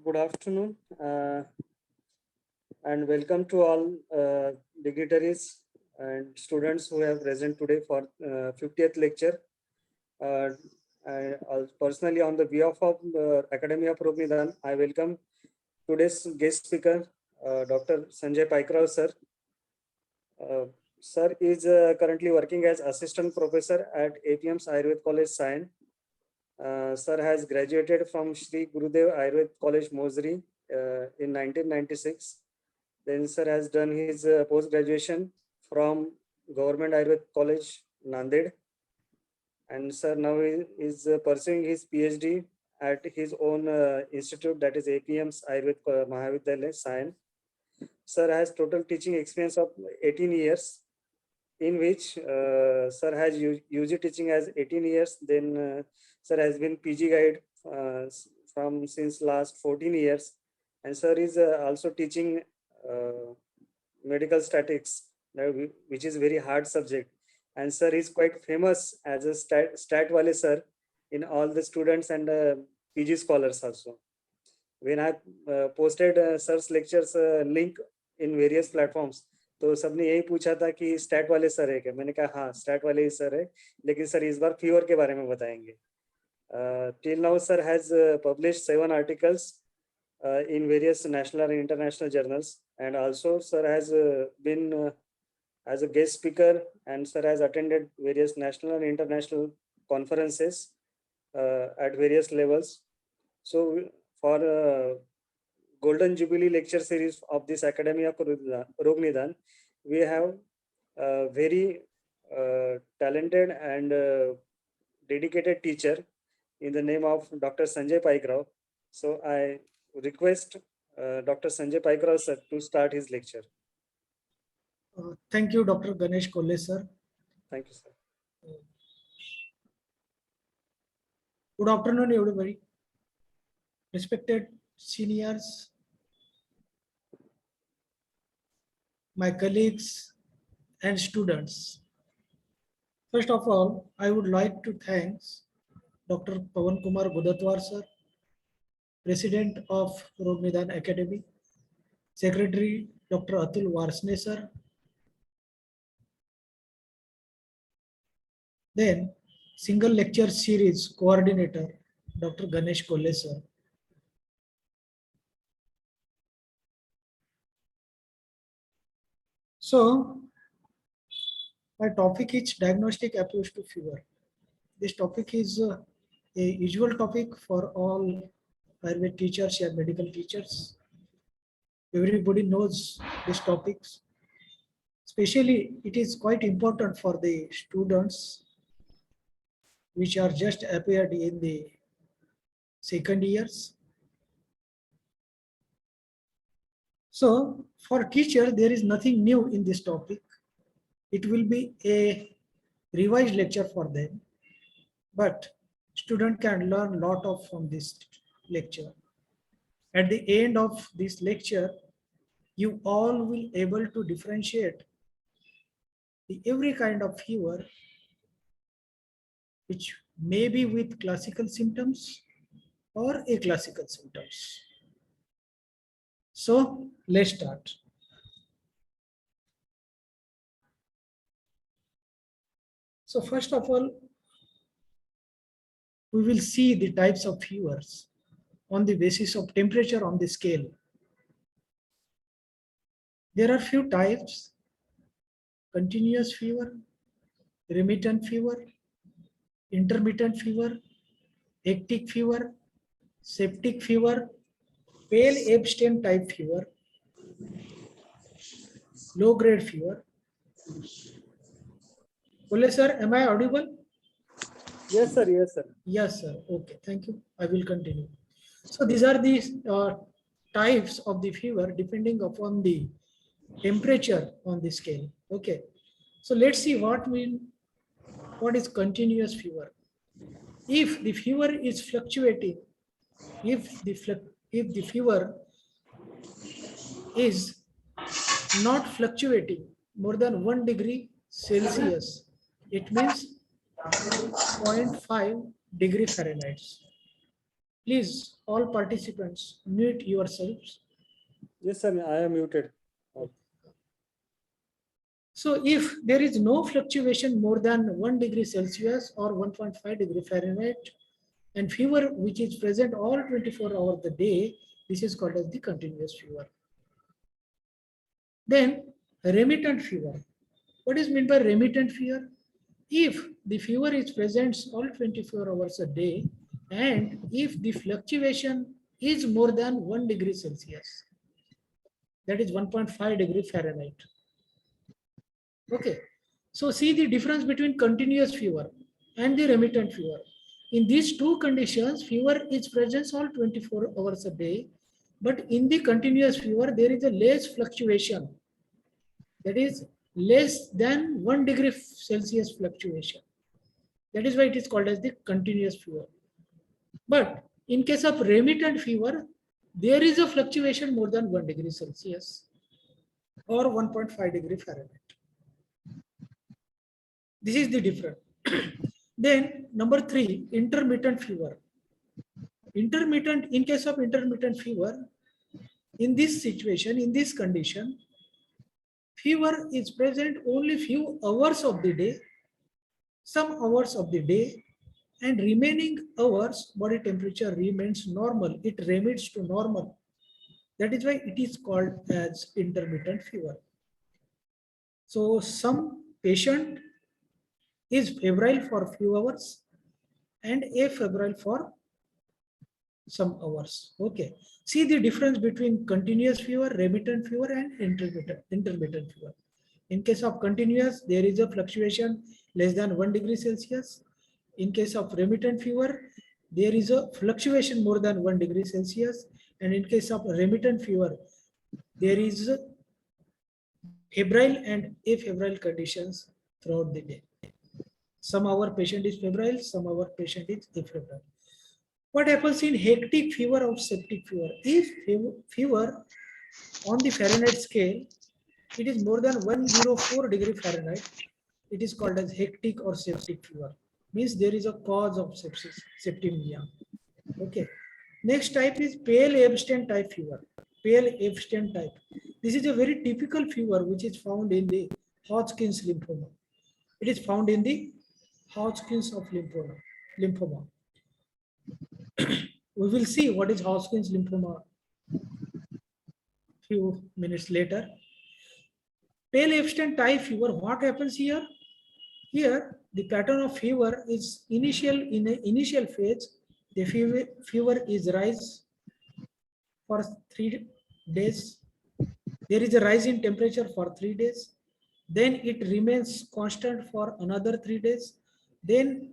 Good afternoon, and welcome to all dignitaries and students who have present today for 50th lecture. Personally, on the behalf of Academy of Nidan, I welcome today's guest speaker, Dr. Sanjay Paikrao, sir. Sir is currently working as assistant professor at APM's Ayurved College, Sion. Sir has graduated from Shri Gurudev Ayurved College, Mosri in 1996. Then sir has done his post-graduation from Government Ayurved College, Nanded. And sir now is pursuing his PhD at his own institute, that is APM's Ayurved Mahavidyalaya, Sion. Sir has total teaching experience of 18 years, in which sir has UG teaching as 18 years. Then sir has been PG guide from since last 14 years, and sir is also teaching medical statics, which is very hard subject. And sir is quite famous as a stat wale sir in all the students and PG scholars also. When I posted sir's lectures link in various platforms, तो सबने यही पूछा था कि stat वाले sir है क्या. मैंने कहा हाँ, स्टैट वाले ही सर है, लेकिन सर इस बार फीवर के बारे में बताएंगे. Till now sir has published 7 articles in various national and international journals, and also sir has been as a guest speaker, and sir has attended various national and international conferences at various levels. So for Golden Jubilee lecture series of this Academy of Nidan, we have a very talented and dedicated teacher in the name of Dr. Sanjay Paikrao. So I request Dr. Sanjay Paikrao sir to start his lecture. Thank you, Dr. Ganesh Kolle sir. Thank you, sir. Good afternoon, everybody. Respected seniors, my colleagues and students. First of all, I would like to thank Dr. Pawan Kumar Gudatwar sir, President of Nidan Academy, Secretary Dr. Atul Varsne sir, then single lecture series coordinator Dr. Ganesh Kolle sir. So, my topic is diagnostic approach to fever. This topic is a usual topic for all Ayurved teachers and medical teachers. Everybody knows these topics. Especially, it is quite important for the students which are just appeared in the second years. So, for teacher, there is nothing new in this topic. It will be a revised lecture for them, but student can learn a lot from this lecture. At the end of this lecture, you all will able to differentiate every kind of fever, which may be with classical symptoms or aclassical symptoms. So let's start. So first of all, we will see the types of fevers on the basis of temperature on the scale. There are few types: continuous fever, remittent fever, intermittent fever, hectic fever, septic fever, pale abstain type fever, low grade fever. Kolle sir, am I audible? Yes, sir. Yes, sir. Yes, sir. Okay, thank you. I will continue. So these are the types of the fever depending upon the temperature on the scale. Okay. So let's see what is continuous fever. If the fever is fluctuating, if the fever is not fluctuating more than 1 degree Celsius, it means 0.5 degree Fahrenheit. Please, all participants, mute yourselves. Yes, sir. I am muted. So if there is no fluctuation more than 1 degree Celsius or 1.5 degree Fahrenheit and fever which is present all 24 hours of the day, this is called as the continuous fever. Then remittent fever. What is meant by remittent fever? If the fever is present all 24 hours a day and if the fluctuation is more than 1 degree Celsius, that is 1.5 degree Fahrenheit. Okay. So see the difference between continuous fever and the remittent fever. In these two conditions, fever is present all 24 hours a day, but in the continuous fever, there is a less fluctuation. That is less than 1 degree Celsius fluctuation. That is why it is called as the continuous fever. But in case of remittent fever, there is a fluctuation more than 1 degree Celsius or 1.5 degree Fahrenheit. This is the difference. Then number 3, intermittent fever. Intermittent, in case of intermittent fever, in this situation, in this condition, fever is present only few hours of the day, some hours of the day, and remaining hours body temperature remains normal. It remits to normal. That is why it is called as intermittent fever. So some patient is febrile for few hours and afebrile for some hours. Okay. See the difference between continuous fever, remittent fever, and intermittent fever. In case of continuous, there is a fluctuation less than 1 degree Celsius. In case of remittent fever, there is a fluctuation more than 1 degree Celsius. And in case of remittent fever, there is febrile and afebrile conditions throughout the day. Some hour patient is febrile, some hour patient is afebrile. What happens in hectic fever or septic fever? If fever on the Fahrenheit scale, it is more than 104 degree Fahrenheit, it is called as hectic or septic fever. Means there is a cause of sepsis, septicemia. Okay. Next type is pale abstent type fever. Pale abstent type. This is a very typical fever which is found in the Hodgkin's lymphoma. It is found in the Hodgkin's of lymphoma. We will see what is Hodgkin's lymphoma few minutes later. Pale abstent type fever, what happens here? Here, the pattern of fever is in the initial phase, the fever is rise for 3 days. There is a rise in temperature for 3 days. Then it remains constant for another 3 days. Then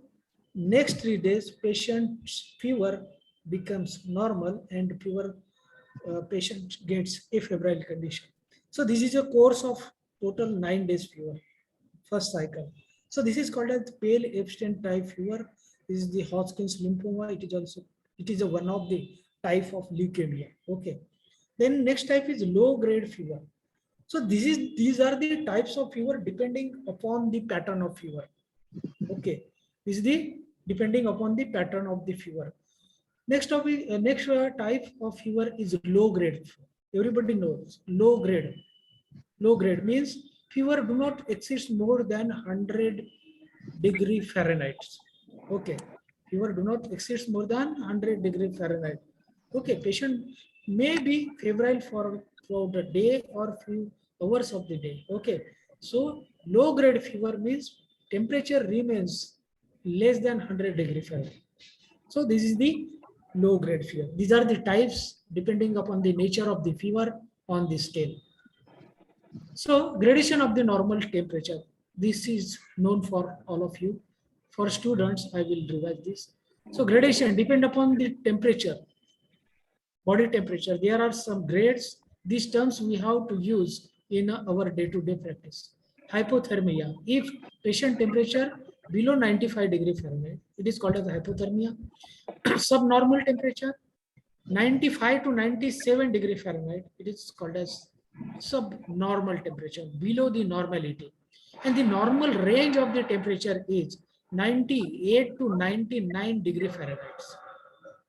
next 3 days, patient's fever becomes normal and fever patient gets a febrile condition. So this is a course of total 9 days fever, first cycle. So this is called as pale abstent type fever. This is the Hodgkin's lymphoma. It is a one of the type of leukemia. Okay. Then next type is low grade fever. So these are the types of fever depending upon the pattern of fever. Okay. This is the depending upon the pattern of the fever. Next type of fever is low grade. Everybody knows low grade. Low grade means fever do not exist more than 100 degree Fahrenheit. Okay. Fever do not exist more than 100 degree Fahrenheit. Okay. Patient may be febrile for throughout the day or few hours of the day. Okay. So low grade fever means temperature remains less than 100 degree Fahrenheit. So this is the low grade fever. These are the types depending upon the nature of the fever on the scale. So gradation of the normal temperature. This is known for all of you. For students, I will revise this. So gradation depend upon the temperature, body temperature. There are some grades. These terms we have to use in our day-to-day practice. Hypothermia. If patient temperature below 95 degree Fahrenheit, it is called as hypothermia. Subnormal temperature 95 to 97 degree Fahrenheit, it is called as subnormal temperature, below the normality. And the normal range of the temperature is 98 to 99 degree Fahrenheit.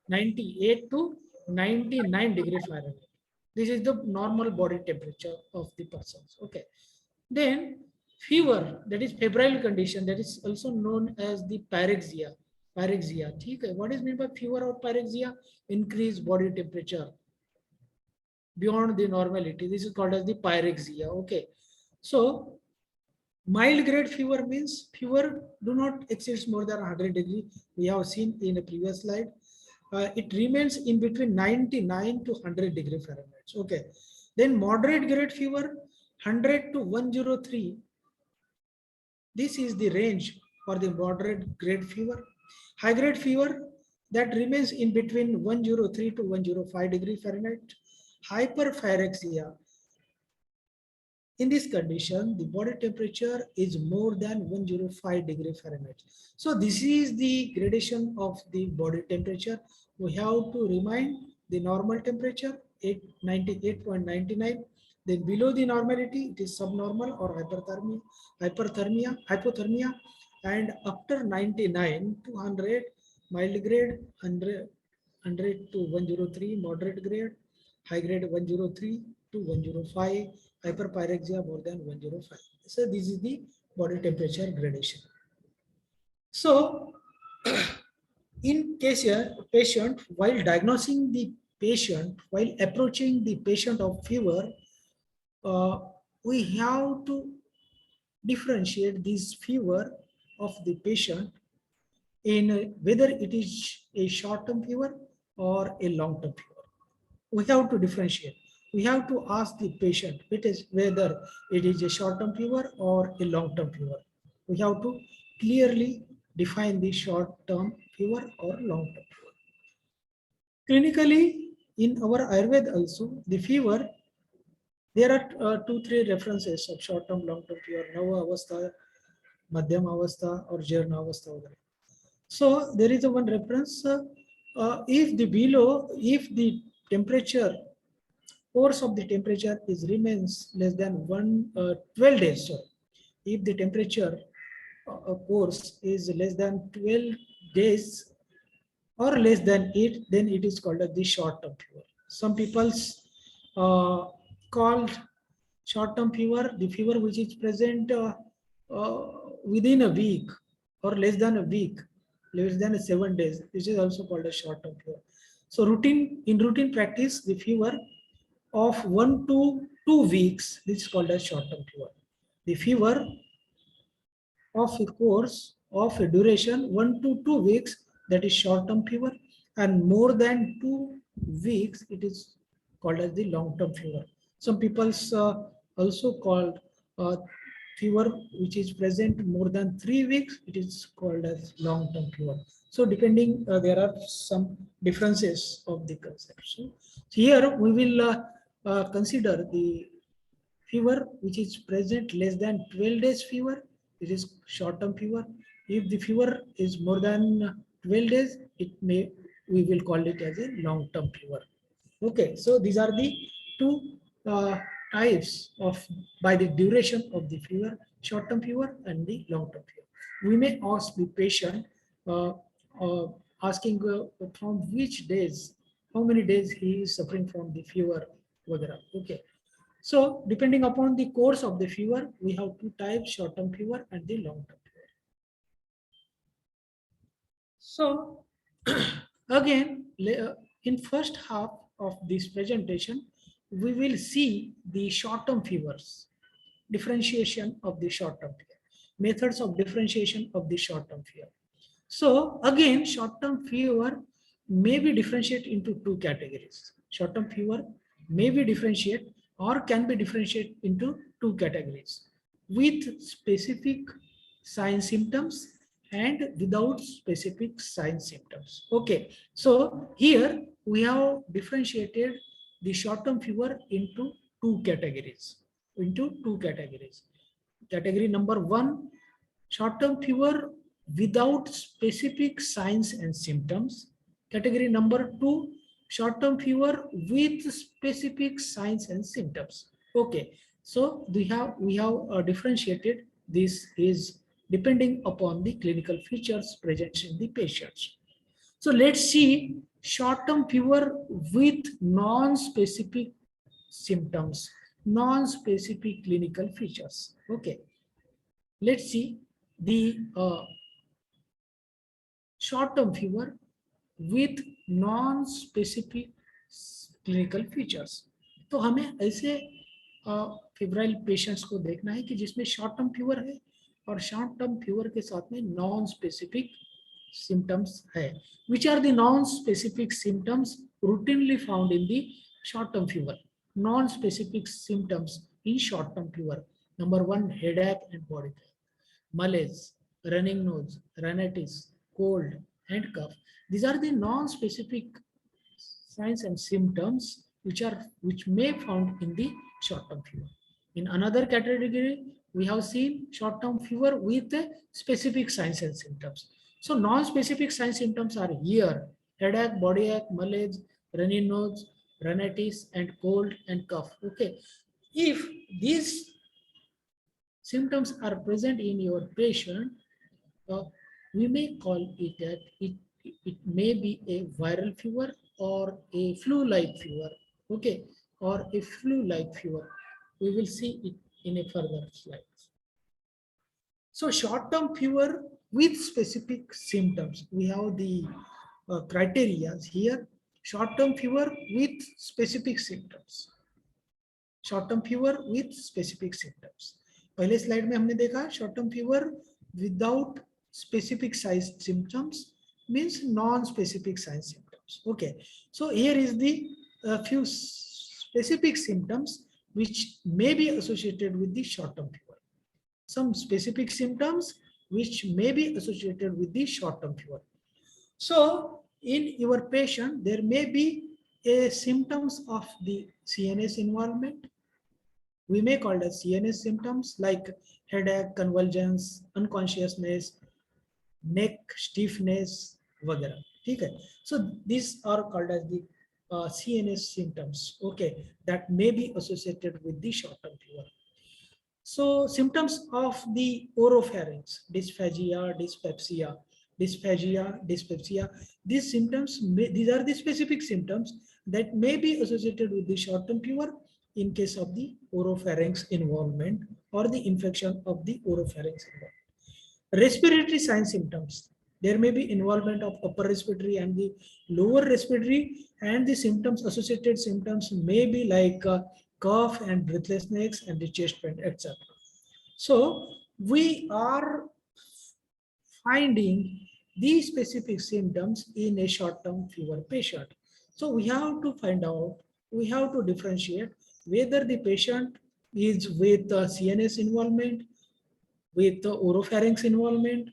98 to 99 degree Fahrenheit. This is the normal body temperature of the persons. Okay. Then fever, that is febrile condition, that is also known as the pyrexia. Pyrexia. Okay. What is meant by fever or pyrexia? Increased body temperature beyond the normality. This is called as the pyrexia. Okay. So mild grade fever means fever do not exceed more than 100 degree. We have seen in a previous slide. It remains in between 99 to 100 degree Fahrenheit. Okay. Then moderate grade fever, 100 to 103. This is the range for the moderate grade fever. High grade fever, that remains in between 103 to 105 degree Fahrenheit. Hyperpyrexia. In this condition, the body temperature is more than 105 degree Fahrenheit. So this is the gradation of the body temperature. We have to remind the normal temperature, 98.99. Then below the normality, it is subnormal or hypothermia. And after 99 to 100, mild grade, 100 to 103, moderate grade, high grade 103 to 105, hyperpyrexia more than 105. So this is the body temperature gradation. So in case a patient, while diagnosing the patient, while approaching the patient of fever, we have to differentiate this fever of the patient in whether it is a short-term fever or a long-term fever. We have to differentiate. We have to ask the patient whether it is a short-term fever or a long-term fever. We have to clearly define the short-term fever or long-term fever. Clinically, in our Ayurveda also, the fever, there are 2-3 references of short-term, long-term fever, Nava Avastha, Madhyam Avastha or Jirna Avastha. So there is a one reference, if the temperature, course of the temperature is remains less than 12 days. So if the temperature course is less than 12 days or less than it, then it is called as the short-term fever. Some people's called short-term fever, the fever which is present within a week or less than a week, less than 7 days. This is also called a short-term fever. So in routine practice, the fever of 1 to 2 weeks, this is called as short-term fever. The fever of a course of a duration 1 to 2 weeks, that is short-term fever, and more than 2 weeks, it is called as the long-term fever. Some people also called fever which is present more than 3 weeks, it is called as long-term fever. So depending, there are some differences of the conception. Here we will consider the fever which is present less than 12 days fever, it is short-term fever. If the fever is more than 12 days, we will call it as a long-term fever. Okay, so these are the two types of by the duration of the fever, short-term fever and the long-term fever. We may ask the patient asking from which days, how many days he is suffering from the fever, etc. Okay. So depending upon the course of the fever, we have two types, short-term fever and the long-term fever. So again, in first half of this presentation, we will see the short-term fevers, differentiation of the short-term fever, methods of differentiation of the short-term fever. So again, short-term fever may be differentiated into two categories. Short-term fever may be differentiated or can be differentiated into two categories with specific sign symptoms and without specific sign symptoms. Okay, so here we have differentiated the short-term fever into two categories. Category number one, short-term fever without specific signs and symptoms. Category number two, short-term fever with specific signs and symptoms. Okay, so we have differentiated. This is depending upon the clinical features present in the patients. So let's see short-term fever with non-specific symptoms, non-specific clinical features. Okay, let's see the short-term fever with non-specific clinical features. तो हमें ऐसे febrile patients को देखना है कि जिसमें short term fever है और शॉर्ट टर्म फीवर के साथ में नॉन स्पेसिफिक symptoms है. Which are the non-specific symptoms routinely found in the short-term fever? Non-specific symptoms in short-term fever. Number one, headache and body pain, malaise, running nose, rhinitis, cold, and cough. These are the non-specific signs and symptoms which may found in the short-term fever. In another category, we have seen short-term fever with specific signs and symptoms. So non-specific signs symptoms are here: headache, body ache, malaise, runny nose, rhinitis, and cold and cough. Okay, if these symptoms are present in your patient, we may call it that it may be a viral fever or a flu-like fever. Okay, or a flu-like fever. We will see it in a further slide. So short-term fever with specific symptoms. We have the criteria here. Short-term fever with specific symptoms. Short-term fever with specific symptoms. पहले slide में हमने देखा short-term fever without specific size symptoms means non-specific sign symptoms. Okay, so here is the few specific symptoms which may be associated with the short-term fever. Some specific symptoms which may be associated with the short-term fever. So in your patient, there may be a symptoms of the CNS involvement. We may call it CNS symptoms like headache, convulsions, unconsciousness, neck stiffness, वगैरह. ठीक है? So these are called as the CNS symptoms. Okay, that may be associated with the short-term fever. So symptoms of the oropharynx, dysphagia, dyspepsia, dyspepsia. These symptoms, these are the specific symptoms that may be associated with the short-term fever in case of the oropharynx involvement or the infection of the oropharynx involvement. Respiratory sign symptoms. There may be involvement of upper respiratory and the lower respiratory, and the symptoms, associated symptoms may be like cough and breathlessness and the chest pain, etc. So we are finding these specific symptoms in a short-term fever patient. So we have to find out, we have to differentiate whether the patient is with CNS involvement, with the oropharynx involvement,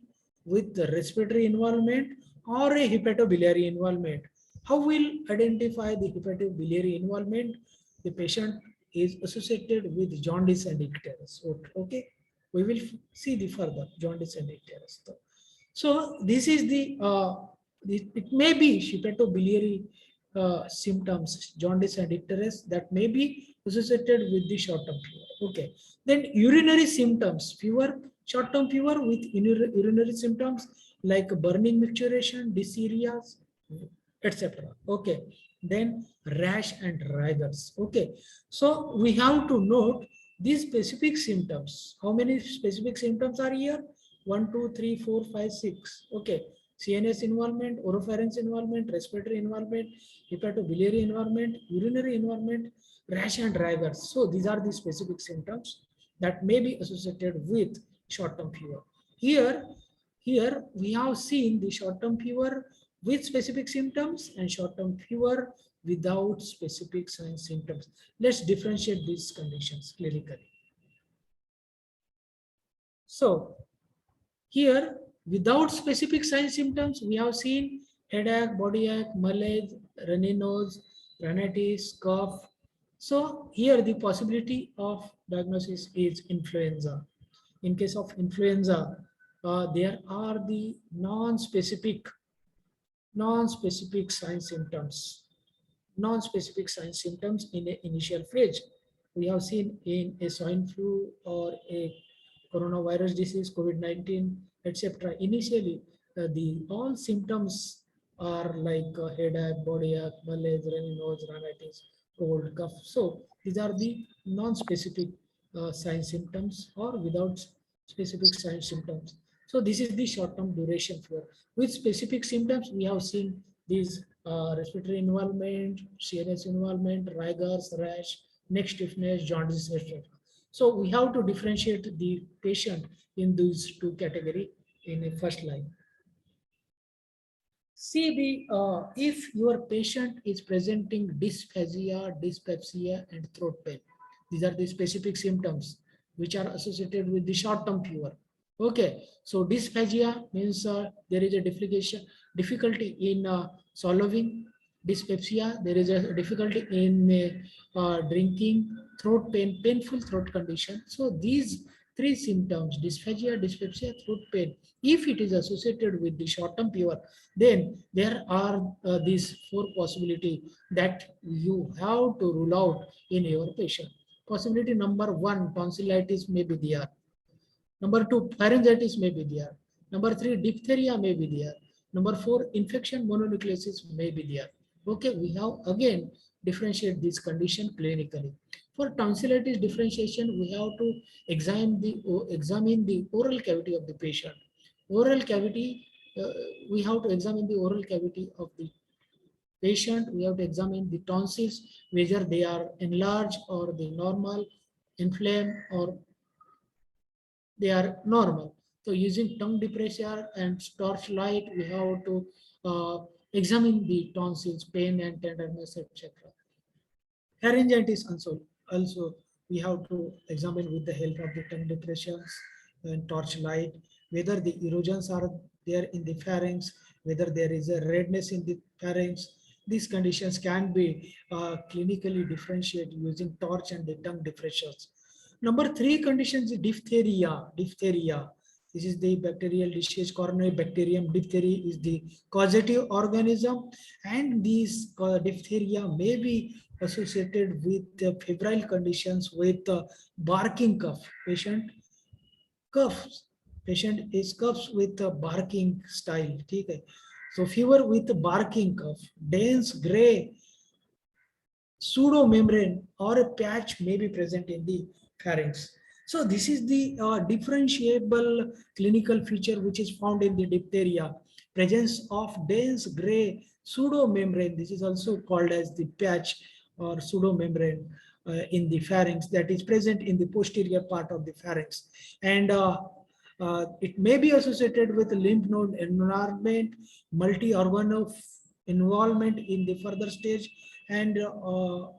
with the respiratory involvement, or a hepatobiliary involvement. How will identify the hepatobiliary involvement? The patient is associated with jaundice and icterus. Okay, we will see the further jaundice and icterus. So this is the it may be hepatobiliary symptoms, jaundice and icterus, that may be associated with the short-term fever. Okay, then urinary symptoms, fever, short-term fever with urinary symptoms like burning micturition, dysuria, etc. Okay, then rash and rigors. Okay, so we have to note these specific symptoms. How many specific symptoms are here? 1, 2, 3, 4, 5, 6. Okay, CNS involvement, oropharynx involvement, respiratory involvement, hepatobiliary involvement, urinary involvement, rash and rigors. So these are the specific symptoms that may be associated with short-term fever. Here we have seen the short-term fever with specific symptoms and short-term fever without specific sign symptoms. Let's differentiate these conditions clinically. So here, without specific sign symptoms, we have seen headache, body ache, malaise, runny nose, rhinitis, cough. So here the possibility of diagnosis is influenza. In case of influenza, there are the non-specific sign symptoms. Non-specific sign symptoms in the initial phase. We have seen in a swine flu or a coronavirus disease, COVID-19, etc. Initially, the all symptoms are like headache, body ache, malaise, runny nose, rhinitis, cold, cough. So these are the non-specific sign symptoms or without specific sign symptoms. So this is the short-term duration fever. With specific symptoms, we have seen these respiratory involvement, CNS involvement, rigors, rash, neck stiffness, jaundice, etc. So we have to differentiate the patient in these two categories in a first line. See the if your patient is presenting dysphagia, dyspepsia, and throat pain. These are the specific symptoms which are associated with the short-term fever. Okay, so dysphagia means there is a difficulty in swallowing. Dyspepsia, there is a difficulty in drinking. Throat pain, painful throat condition. So these three symptoms, dysphagia, dyspepsia, throat pain, if it is associated with the short-term fever, then there are these four possibility that you have to rule out in your patient. Possibility number one, tonsillitis may be there. Number two, pharyngitis may be there. Number three, diphtheria may be there. Number four, infection mononucleosis may be there. Okay, we have again differentiate this condition clinically. For tonsillitis differentiation, we have to examine the oral cavity of the patient. Oral cavity, we have to examine the oral cavity of the patient. We have to examine the tonsils, whether they are enlarged or the normal, inflamed or they are normal. So using tongue depressor and torchlight, we have to examine the tonsils, pain and tenderness, etc. Pharyngitis also we have to examine with the help of the tongue depressions and torchlight, whether the erosions are there in the pharynx, whether there is a redness in the pharynx. These conditions can be clinically differentiated using torch and the tongue depressors. Number three condition is diphtheria. Diphtheria. This is the bacterial disease, coronary bacterium. Diphtheria is the causative organism, and these diphtheria may be associated with febrile conditions with barking cough. Patient coughs. Patient is coughs with a barking style. Okay. So fever with barking cough, dense gray pseudo membrane or a patch may be present in the pharynx. So this is the differentiable clinical feature which is found in the diphtheria. Presence of dense gray pseudo membrane. This is also called as the patch or pseudo membrane in the pharynx that is present in the posterior part of the pharynx. And it may be associated with lymph node enlargement, multi-organ of involvement in the further stage. And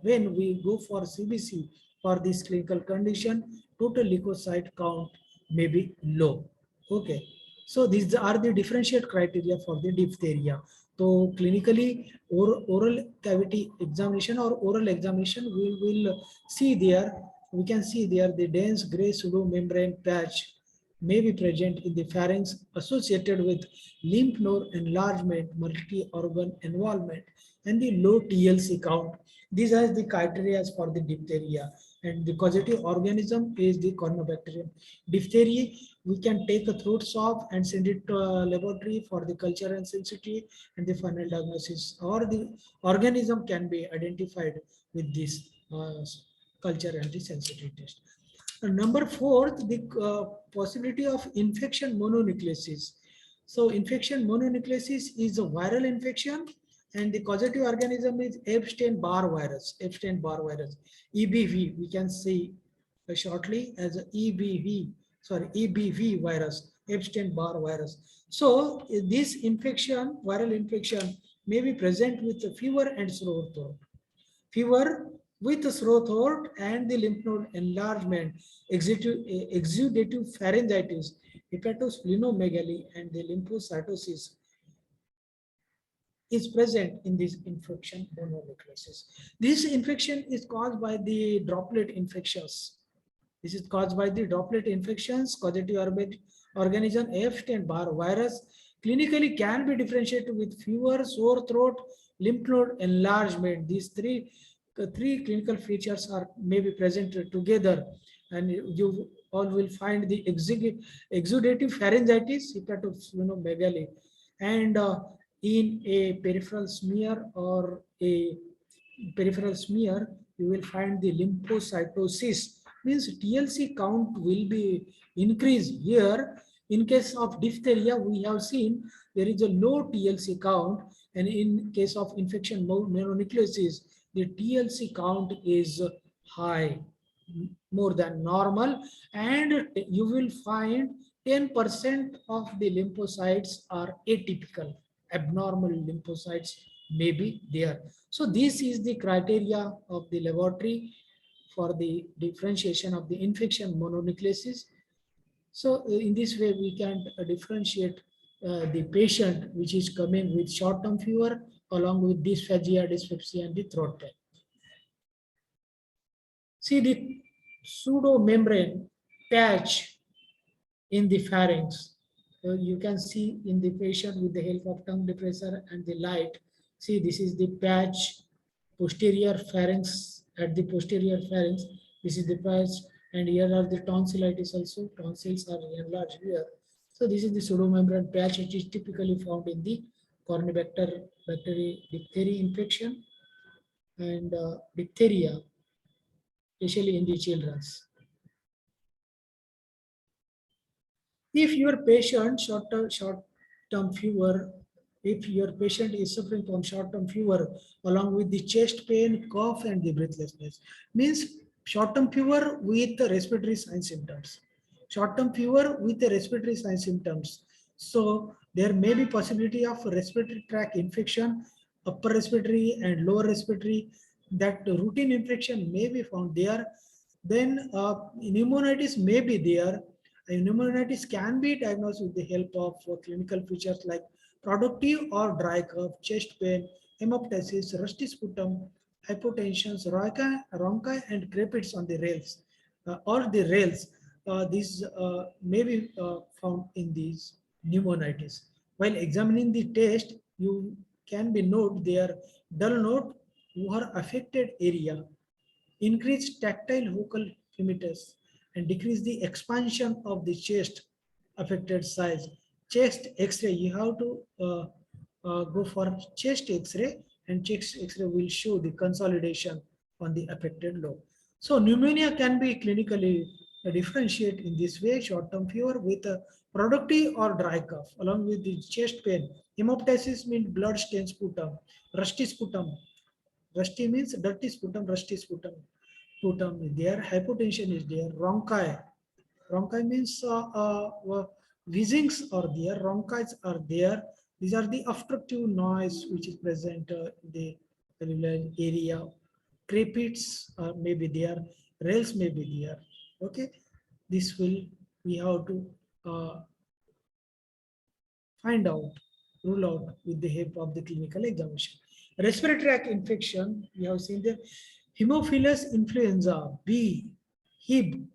when we go for CBC for this clinical condition, total leukocyte count may be low. Okay. So these are the differentiate criteria for the diphtheria. So clinically, oral cavity examination or oral examination, we will see there, we can see there the dense gray pseudomembrane patch may be present in the pharynx associated with lymph node enlargement, multi-organ involvement, and the low TLC count. These are the criteria for the diphtheria, and the causative organism is the Corynebacterium. Diphtheria, we can take a throat swab and send it to a laboratory for the culture and sensitivity and the final diagnosis, or the organism can be identified with this culture and the sensitivity test. Number four, the possibility of infection mononucleosis. So infection mononucleosis is a viral infection, and the causative organism is Epstein-Barr virus. Epstein-Barr virus, EBV. We can see shortly as a EBV virus, Epstein-Barr virus. So this infection, viral infection, may be present with fever and sore throat. Fever with sore throat and the lymph node enlargement, exudative pharyngitis, hepatosplenomegaly, and the lymphocytosis is present in this infection mononucleosis. This infection is caused by the droplet infections. This is caused by the droplet infections, causative organism Epstein-Barr virus. Clinically can be differentiated with fever, sore throat, lymph node enlargement. These three clinical features are maybe present together, and you all will find the exudative pharyngitis, hepatosplenomegaly, and in a peripheral smear or a peripheral smear, you will find the lymphocytosis. Means TLC count will be increased here. In case of diphtheria, we have seen there is a low TLC count, and in case of infection mononucleosis, the TLC count is high, more than normal, and you will find 10% of the lymphocytes are atypical, abnormal lymphocytes may be there. So this is the criteria of the laboratory for the differentiation of the infection mononucleosis. So in this way, we can differentiate the patient which is coming with short-term fever along with dysphagia, dyspepsia, and the throat pain. See the pseudomembrane patch in the pharynx. So you can see in the patient with the help of tongue depressor and the light. See, this is the patch posterior pharynx, at the posterior pharynx. This is the patch, and here are the tonsillitis also. Tonsils are enlarged here. So this is the pseudomembrane patch, which is typically found in the Corynebacter bacteria diphtheria infection and diphtheria, especially in the children's. If your patient short-term fever, if your patient is suffering from short-term fever along with the chest pain, cough, and the breathlessness, means short-term fever with the respiratory sign symptoms. Short-term fever with the respiratory sign symptoms. So there may be possibility of respiratory tract infection, upper respiratory and lower respiratory. That routine infection may be found there. Then pneumonitis may be there. Pneumonitis can be diagnosed with the help of clinical features like productive or dry cough, chest pain, hemoptysis, rusty sputum, hypotension, rhonchi, and crepits on the rails or the rails. These may be found in these pneumonitis. While examining the test, you can be note their dull note or affected area, increase tactile vocal emeters, and decrease the expansion of the chest affected size. Chest X-ray, you have to go for chest X-ray, and chest X-ray will show the consolidation on the affected lobe. So pneumonia can be clinically differentiate in this way: short-term fever with a productive or dry cough, along with the chest pain. Hemoptysis means blood stained sputum, rusty sputum. Rusty means dirty sputum, rusty sputum. Sputum is there. Hypotension is there. Rhonchi. Rhonchi means wheezings are there. Rhonchites are there. These are the obstructive noise which is present in the cellular area. Crepits may be there. Rails may be there. Okay. This will we have to find out, rule out with the help of the clinical examination. Respiratory tract infection, we have seen the Haemophilus influenza B, HIB.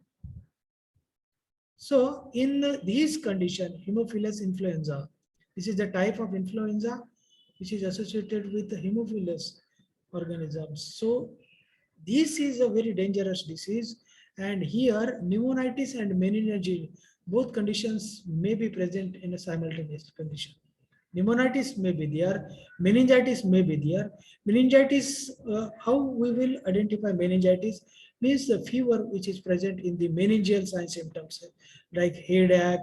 So in this condition, Haemophilus influenza, this is the type of influenza which is associated with the Haemophilus organisms. So this is a very dangerous disease, and here pneumonitis and meningitis, both conditions may be present in a simultaneous condition. Pneumonitis may be there, meningitis may be there. Meningitis, how we will identify meningitis? Means the fever which is present in the meningeal sign symptoms like headache,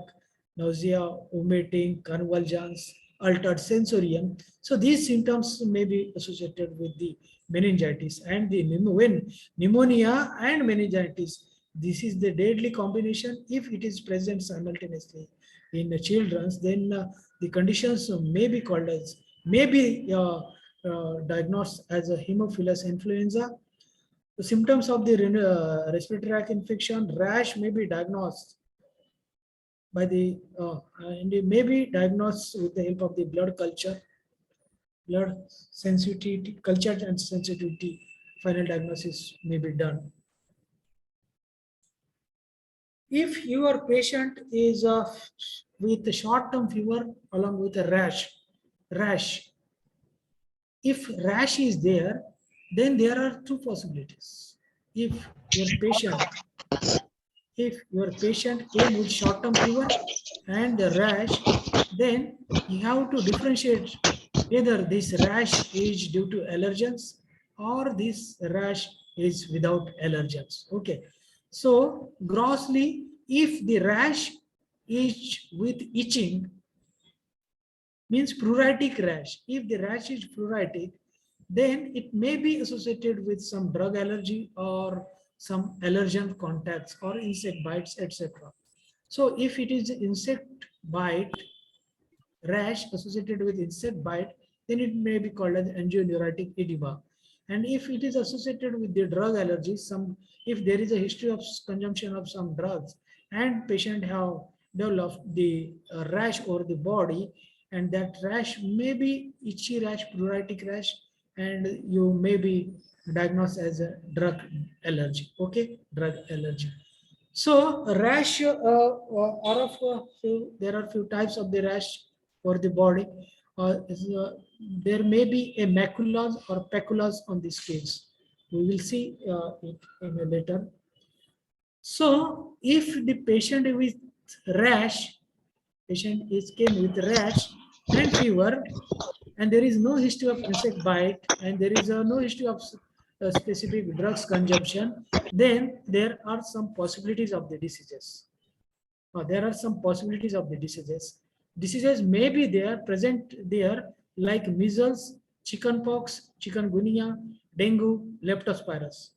nausea, vomiting, convulsions, altered sensorium. So these symptoms may be associated with the meningitis, and when pneumonia and meningitis, this is the deadly combination. If it is present simultaneously in the children, then the conditions may be called as, may be diagnosed as a Haemophilus influenza. The symptoms of the respiratory tract infection, rash may be diagnosed by the and it may be diagnosed with the help of the blood culture, blood sensitivity, culture and sensitivity. Final diagnosis may be done. If your patient is with a short-term fever along with a rash, if rash is there, then there are two possibilities. If your patient came with short-term fever and the rash, then you have to differentiate either this rash is due to allergens or this rash is without allergens. Okay. So grossly, if the rash is with itching, means pruritic rash. If the rash is pruritic, then it may be associated with some drug allergy or some allergen contacts or insect bites, etc. So if it is insect bite, rash associated with insect bite, then it may be called as angioneuritic edema. And if it is associated with the drug allergy, if there is a history of consumption of some drugs and patient have developed the rash over the body, and that rash may be itchy rash, pruritic rash, and you may be diagnosed as a drug allergy. Okay, drug allergy. So rash are of there are few types of the rash for the body. There may be a maculas or papulas on the scales. We will see it in a later. So if the patient with rash, patient is came with rash and fever, and there is no history of insect bite, and there is no history of specific drugs consumption, then there are some possibilities of the diseases. There are some possibilities of the diseases. Diseases may be there, present there, like measles, chickenpox, chikungunya, dengue, leptospirosis.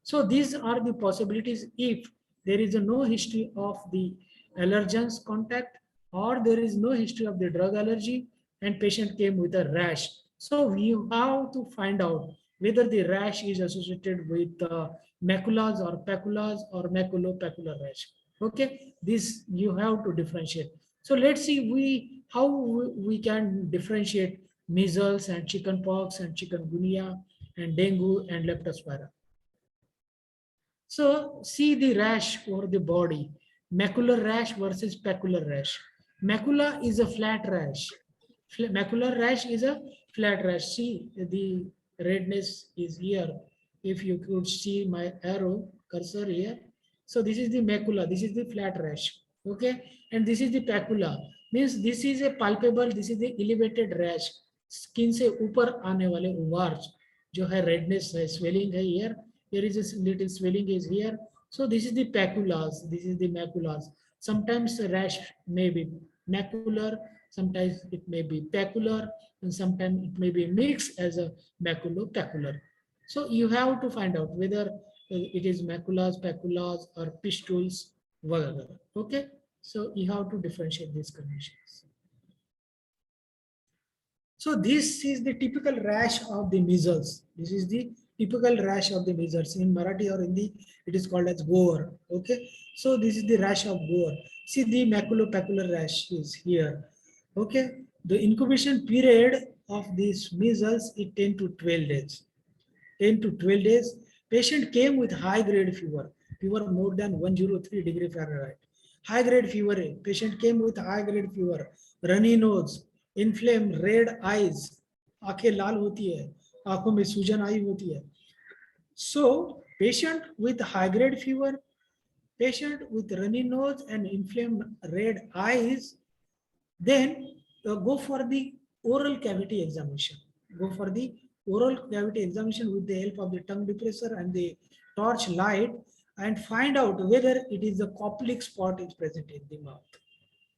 So these are the possibilities if there is no history of the allergens contact, or there is no history of the drug allergy and patient came with a rash. So we have to find out whether the rash is associated with maculas or papulas or maculopapular rash. Okay, this you have to differentiate. So let's see how we can differentiate measles and chickenpox and chikungunya and dengue and leptospira. So see the rash over the body, macular rash versus papular rash. Macula is a flat rash. Macular rash is a flat rash. See the redness is here. If you could see my arrow cursor here. So this is the macula, this is the flat rash. Okay. And this is the papula. Means this is a palpable, this is the elevated rash. Skin से ऊपर आने वाले उवार्च जो है redness है, swelling है here. Here is a little swelling is here. So this is the papulas, this is the maculas. Sometimes the rash may be macular, sometimes it may be papular, and sometimes it may be mixed as a maculopapular. So you have to find out whether it is maculas, papulas, or pustules, whatever. Okay, so you have to differentiate these conditions. So this is the typical rash of the measles. This is the typical rash of the measles. In Marathi or Hindi, it is called as gore. Okay. So this is the rash of gore. See the maculopapular rash is here. Okay. The incubation period of these measles is 10 to 12 days. 10 to 12 days. Patient came with high grade fever. Fever more than 103 degree Fahrenheit. High grade fever. Patient came with high grade fever. Runny nose. Inflame red eyes, आंखें लाल होती है, आंखों में सूजन आई होती है. So patient with high grade fever, patient with runny nose and inflamed red eyes, then go for the oral cavity examination. Go for the oral cavity examination with the help of the tongue depressor and the torch light, and find out whether it is a coplic spot is present in the mouth.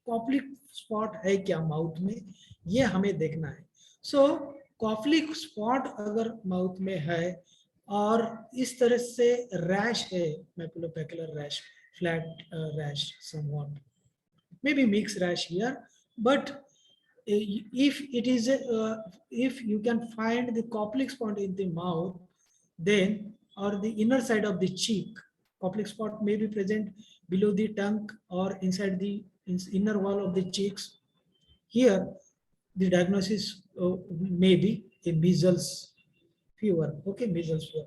Koplik spot है क्या mouth में, ये हमें देखना है. So Koplik spot अगर mouth में है और इस तरह से रैश है, maculopapular rash, flat rash, somewhat may be mix rash here, but if it is if you can find the coplic spot in the mouth, then or the inner side of the cheek, coplic spot may be present below the tongue or inside the inner wall of the cheeks. Here, the diagnosis may be a measles fever. Okay, measles fever.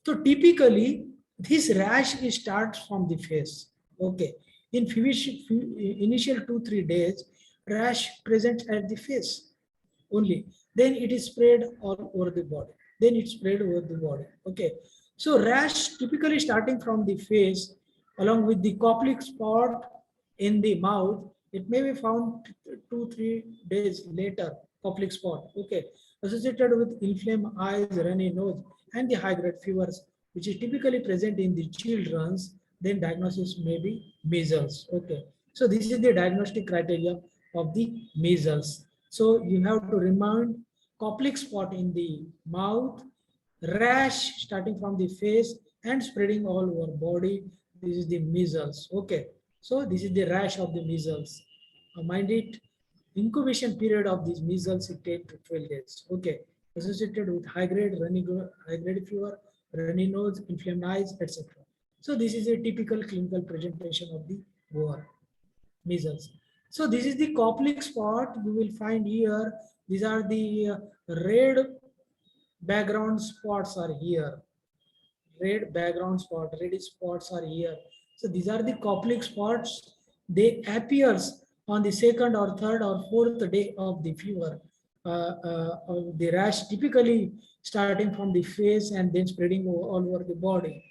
So typically, this rash starts from the face. Okay, in initial 2-3 days, rash present at the face only. Then it is spread all over the body. Then it's spread over the body. Okay, so rash typically starting from the face, along with the coplic spot in the mouth, it may be found 2-3 days later Koplik spot. Okay, associated with inflamed eyes, runny nose, and the high-grade fevers, which is typically present in the children's. Then diagnosis may be measles. Okay, so this is the diagnostic criteria of the measles. So you have to remind Koplik spot in the mouth, rash starting from the face and spreading all over body. This is the measles. Okay, so this is the rash of the measles. Mind it, incubation period of these measles is 10 to 12 days. Okay, associated with high grade fever, runny nose, inflamed eyes, etc. So this is a typical clinical presentation of the war measles. So this is the Koplik spot. You will find here. These are the red background spots are here. Red background spot, red spots are here. So these are the Koplik spots. They appears on the second or third or fourth day of the fever. Of the rash typically starting from the face and then spreading all over the body.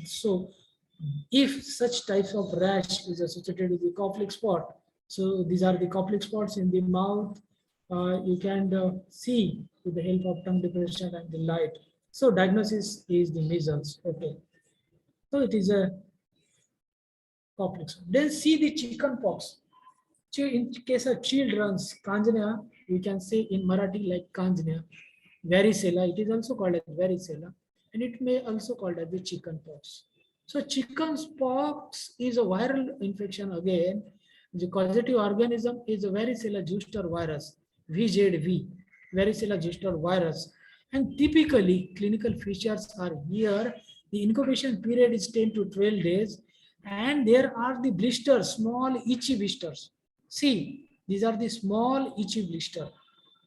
So if such types of rash is associated with the Koplik spot, so these are the Koplik spots in the mouth. You can see with the help of tongue depression and the light. So diagnosis is the measles. Okay. So it is a Koplik spot. Then see the chicken pox. In case of children's kanjana, we can say in Marathi like kanjana, varicella. It is also called as varicella, and it may also called as the chicken pox. So chicken pox is a viral infection again. The causative organism is a varicella zoster virus, VZV, varicella zoster virus. And typically, clinical features are here. The incubation period is 10 to 12 days, and there are the blisters, small itchy blisters. See, these are the small itchy blister.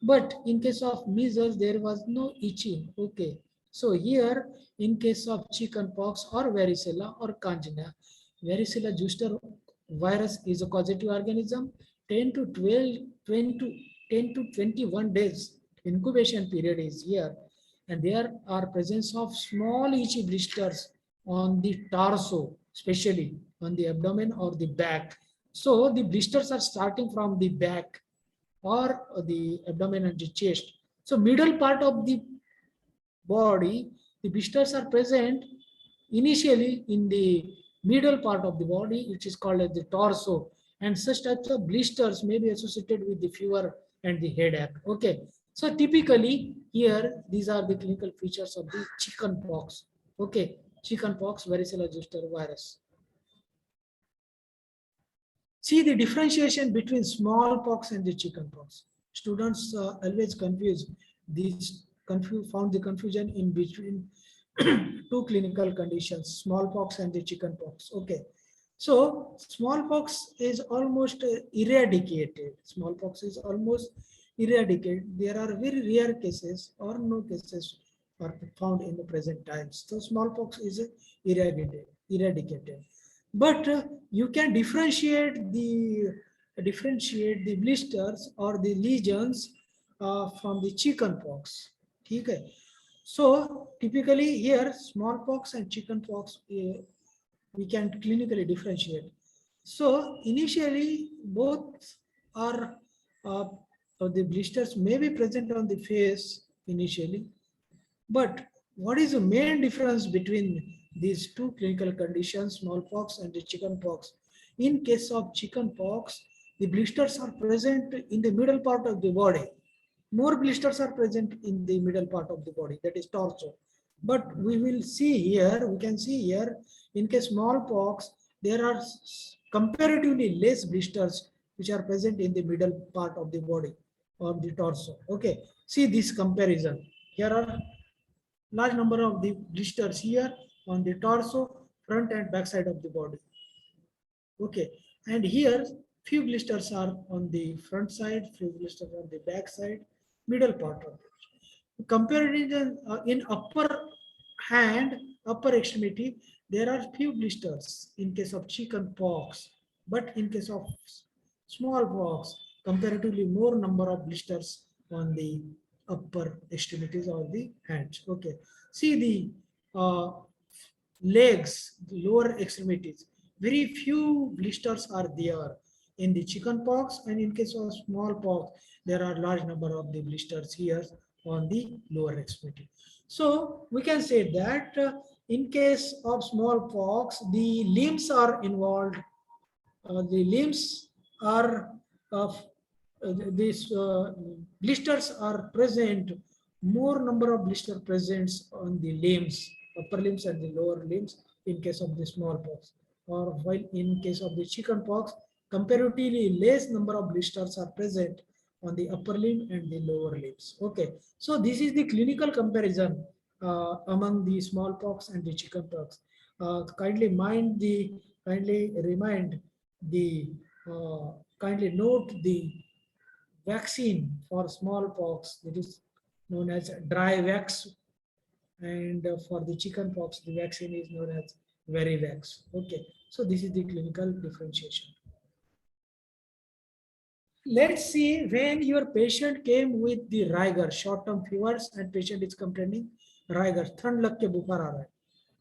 But in case of measles, there was no itching. Okay. So here, in case of chickenpox or varicella or congenia, varicella zoster virus is a causative organism. 10 to 12, 20 to 10 to 21 days incubation period is here, and there are presence of small itchy blisters on the torso, especially on the abdomen or the back. So the blisters are starting from the back or the abdomen and the chest. So middle part of the body, the blisters are present initially in the middle part of the body, which is called as the torso. And such types of blisters may be associated with the fever and the headache. Okay. So typically here, these are the clinical features of the chicken pox. Okay. Chicken pox, varicella zoster virus. See the differentiation between smallpox and the chickenpox. Students always found the confusion in between two clinical conditions, smallpox and the chickenpox. Okay, so smallpox is almost eradicated. Smallpox is almost eradicated. There are very rare cases or no cases are found in the present times. So smallpox is eradicated. But you can differentiate the blisters or the lesions from the chickenpox. Okay. So typically here smallpox and chickenpox we can clinically differentiate. So initially both are the blisters may be present on the face initially, but what is the main difference between these two clinical conditions, smallpox and the chickenpox? In case of chickenpox, the blisters are present in the middle part of the body. More blisters are present in the middle part of the body, that is torso. But we will see here, we can see here, in case smallpox, there are comparatively less blisters which are present in the middle part of the body or the torso. Okay, see this comparison. Here are large number of the blisters here on the torso, front and back side of the body. Okay, and here few blisters are on the front side, few blisters on the back side, middle part of it. Comparison in upper hand, upper extremity, there are few blisters in case of chicken pox, but in case of smallpox, comparatively more number of blisters on the upper extremities or the hands. Okay, see the legs, the lower extremities, very few blisters are there. in the chicken pox, and in case of smallpox, there are large number of the blisters here on the lower extremity. So we can say that in case of smallpox, the limbs are involved. The limbs are of these blisters are present. More number of blister presents on the limbs, upper limbs and the lower limbs in case of the smallpox. Or while in case of the chicken pox, comparatively less number of blisters are present on the upper limb and the lower limbs. Okay, so this is the clinical comparison among the smallpox and the chickenpox. Kindly remind the kindly note the vaccine for smallpox, that is known as dry vax, and for the chicken pox the vaccine is known as verivax. Okay, so this is the clinical differentiation. Let's see, when your patient came with the rigor, short-term fevers, and patient is complaining rigor, ठंड लग के बुखार आ रहा है.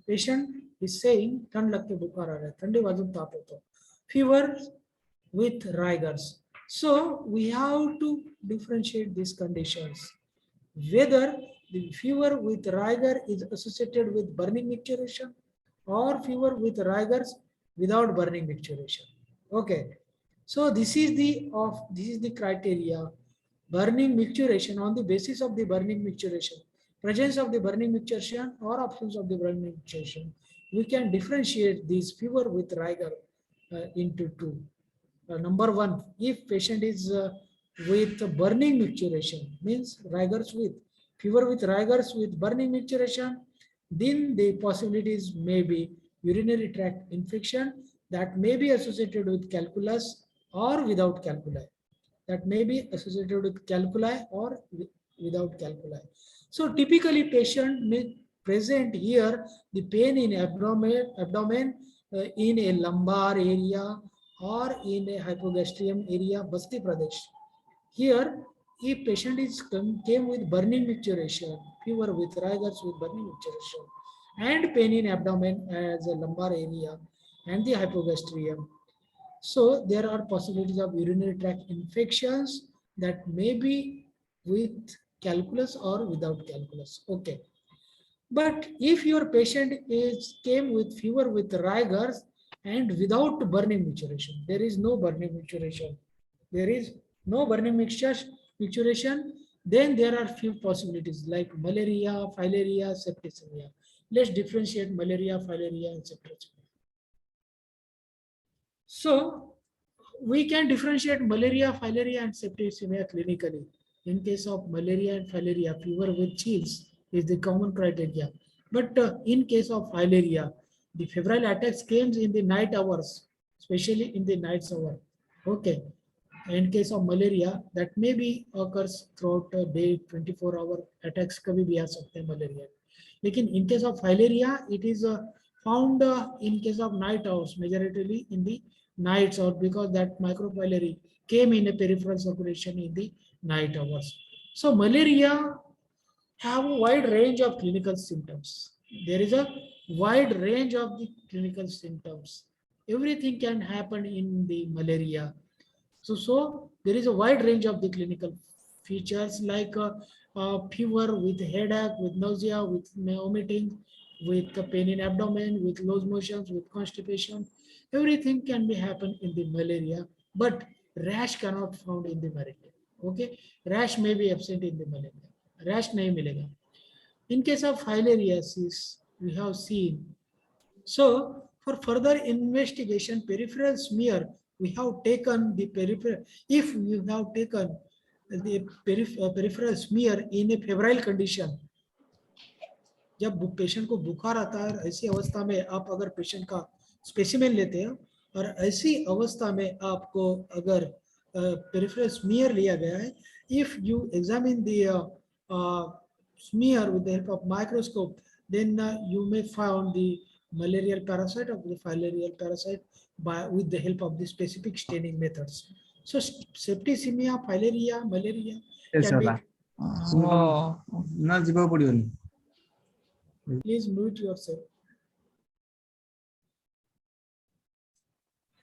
Patient is saying ठंड लग के बुखार आ रहा है, ठंडी वाजून ताप येतो. Fever with rigors. So we have to differentiate these conditions. Whether the fever with rigor is associated with burning micturition or fever with rigors without burning micturition. Okay. So this is the criteria. Burning micturition, on the basis of the burning micturition, presence of the burning micturition or absence of the burning micturition, we can differentiate this fever with rigor into two. Number one, if patient is with burning micturition, means rigors with fever with rigors with burning micturition, then the possibilities may be urinary tract infection that may be associated with calculus or without calculi. That may be associated with calculi or without calculi. So typically patient may present here the pain in abdomen in a lumbar area or in a hypogastrium area, Basti Pradesh. Here, if patient is came with burning micturition, fever with rigors with burning micturition, and pain in abdomen as a lumbar area and the hypogastrium, so there are possibilities of urinary tract infections that may be with calculus or without calculus. Okay. But if your patient came with fever with rigors and without burning micturition, there is no burning micturition, there is no burning micturition, then there are few possibilities like malaria, filaria, septicemia. Let's differentiate malaria, filaria, and septicemia. So we can differentiate malaria, filaria, and septicemia clinically. In case of malaria and filaria, fever with chills is the common criteria. But in case of filaria, the febrile attacks came in the night hours, especially in the night hour. Okay. In case of malaria, that may be occurs throughout the day, 24-hour attacks कभी भी आ सकते हैं malaria. लेकिन in case of filaria, it is found in case of night hours, majority in the nights, or because that microfilary came in a peripheral circulation in the night hours. So malaria have a wide range of clinical symptoms. There is a wide range of the clinical symptoms. Everything can happen in the malaria. So there is a wide range of the clinical features like fever with headache, with nausea, with vomiting, with pain in abdomen, with loose motions, with constipation. Everything can be happen in the malaria, but rash cannot found in the malaria. Okay, rash may be absent in the malaria. Rash nahi milega. In case of filariasis, we have seen. So for further investigation, peripheral smear, we have taken the peripheral. If you have taken the peripheral smear in a febrile condition, जब patient को बुखार आता है ऐसी अवस्था में आप अगर पेशेंट का स्पेसिमेन लेते हैं और ऐसी अवस्था में आपको अगर पेरिफेरल स्मीयर लिया गया है, if you examine the smear with the help of microscope, then you may find the malarial parasite or the filarial parasite with the help of the specific staining methods. So septicemia, filaria, malaria can be. ना जीवा पड़ियोनी. Please mute yourself.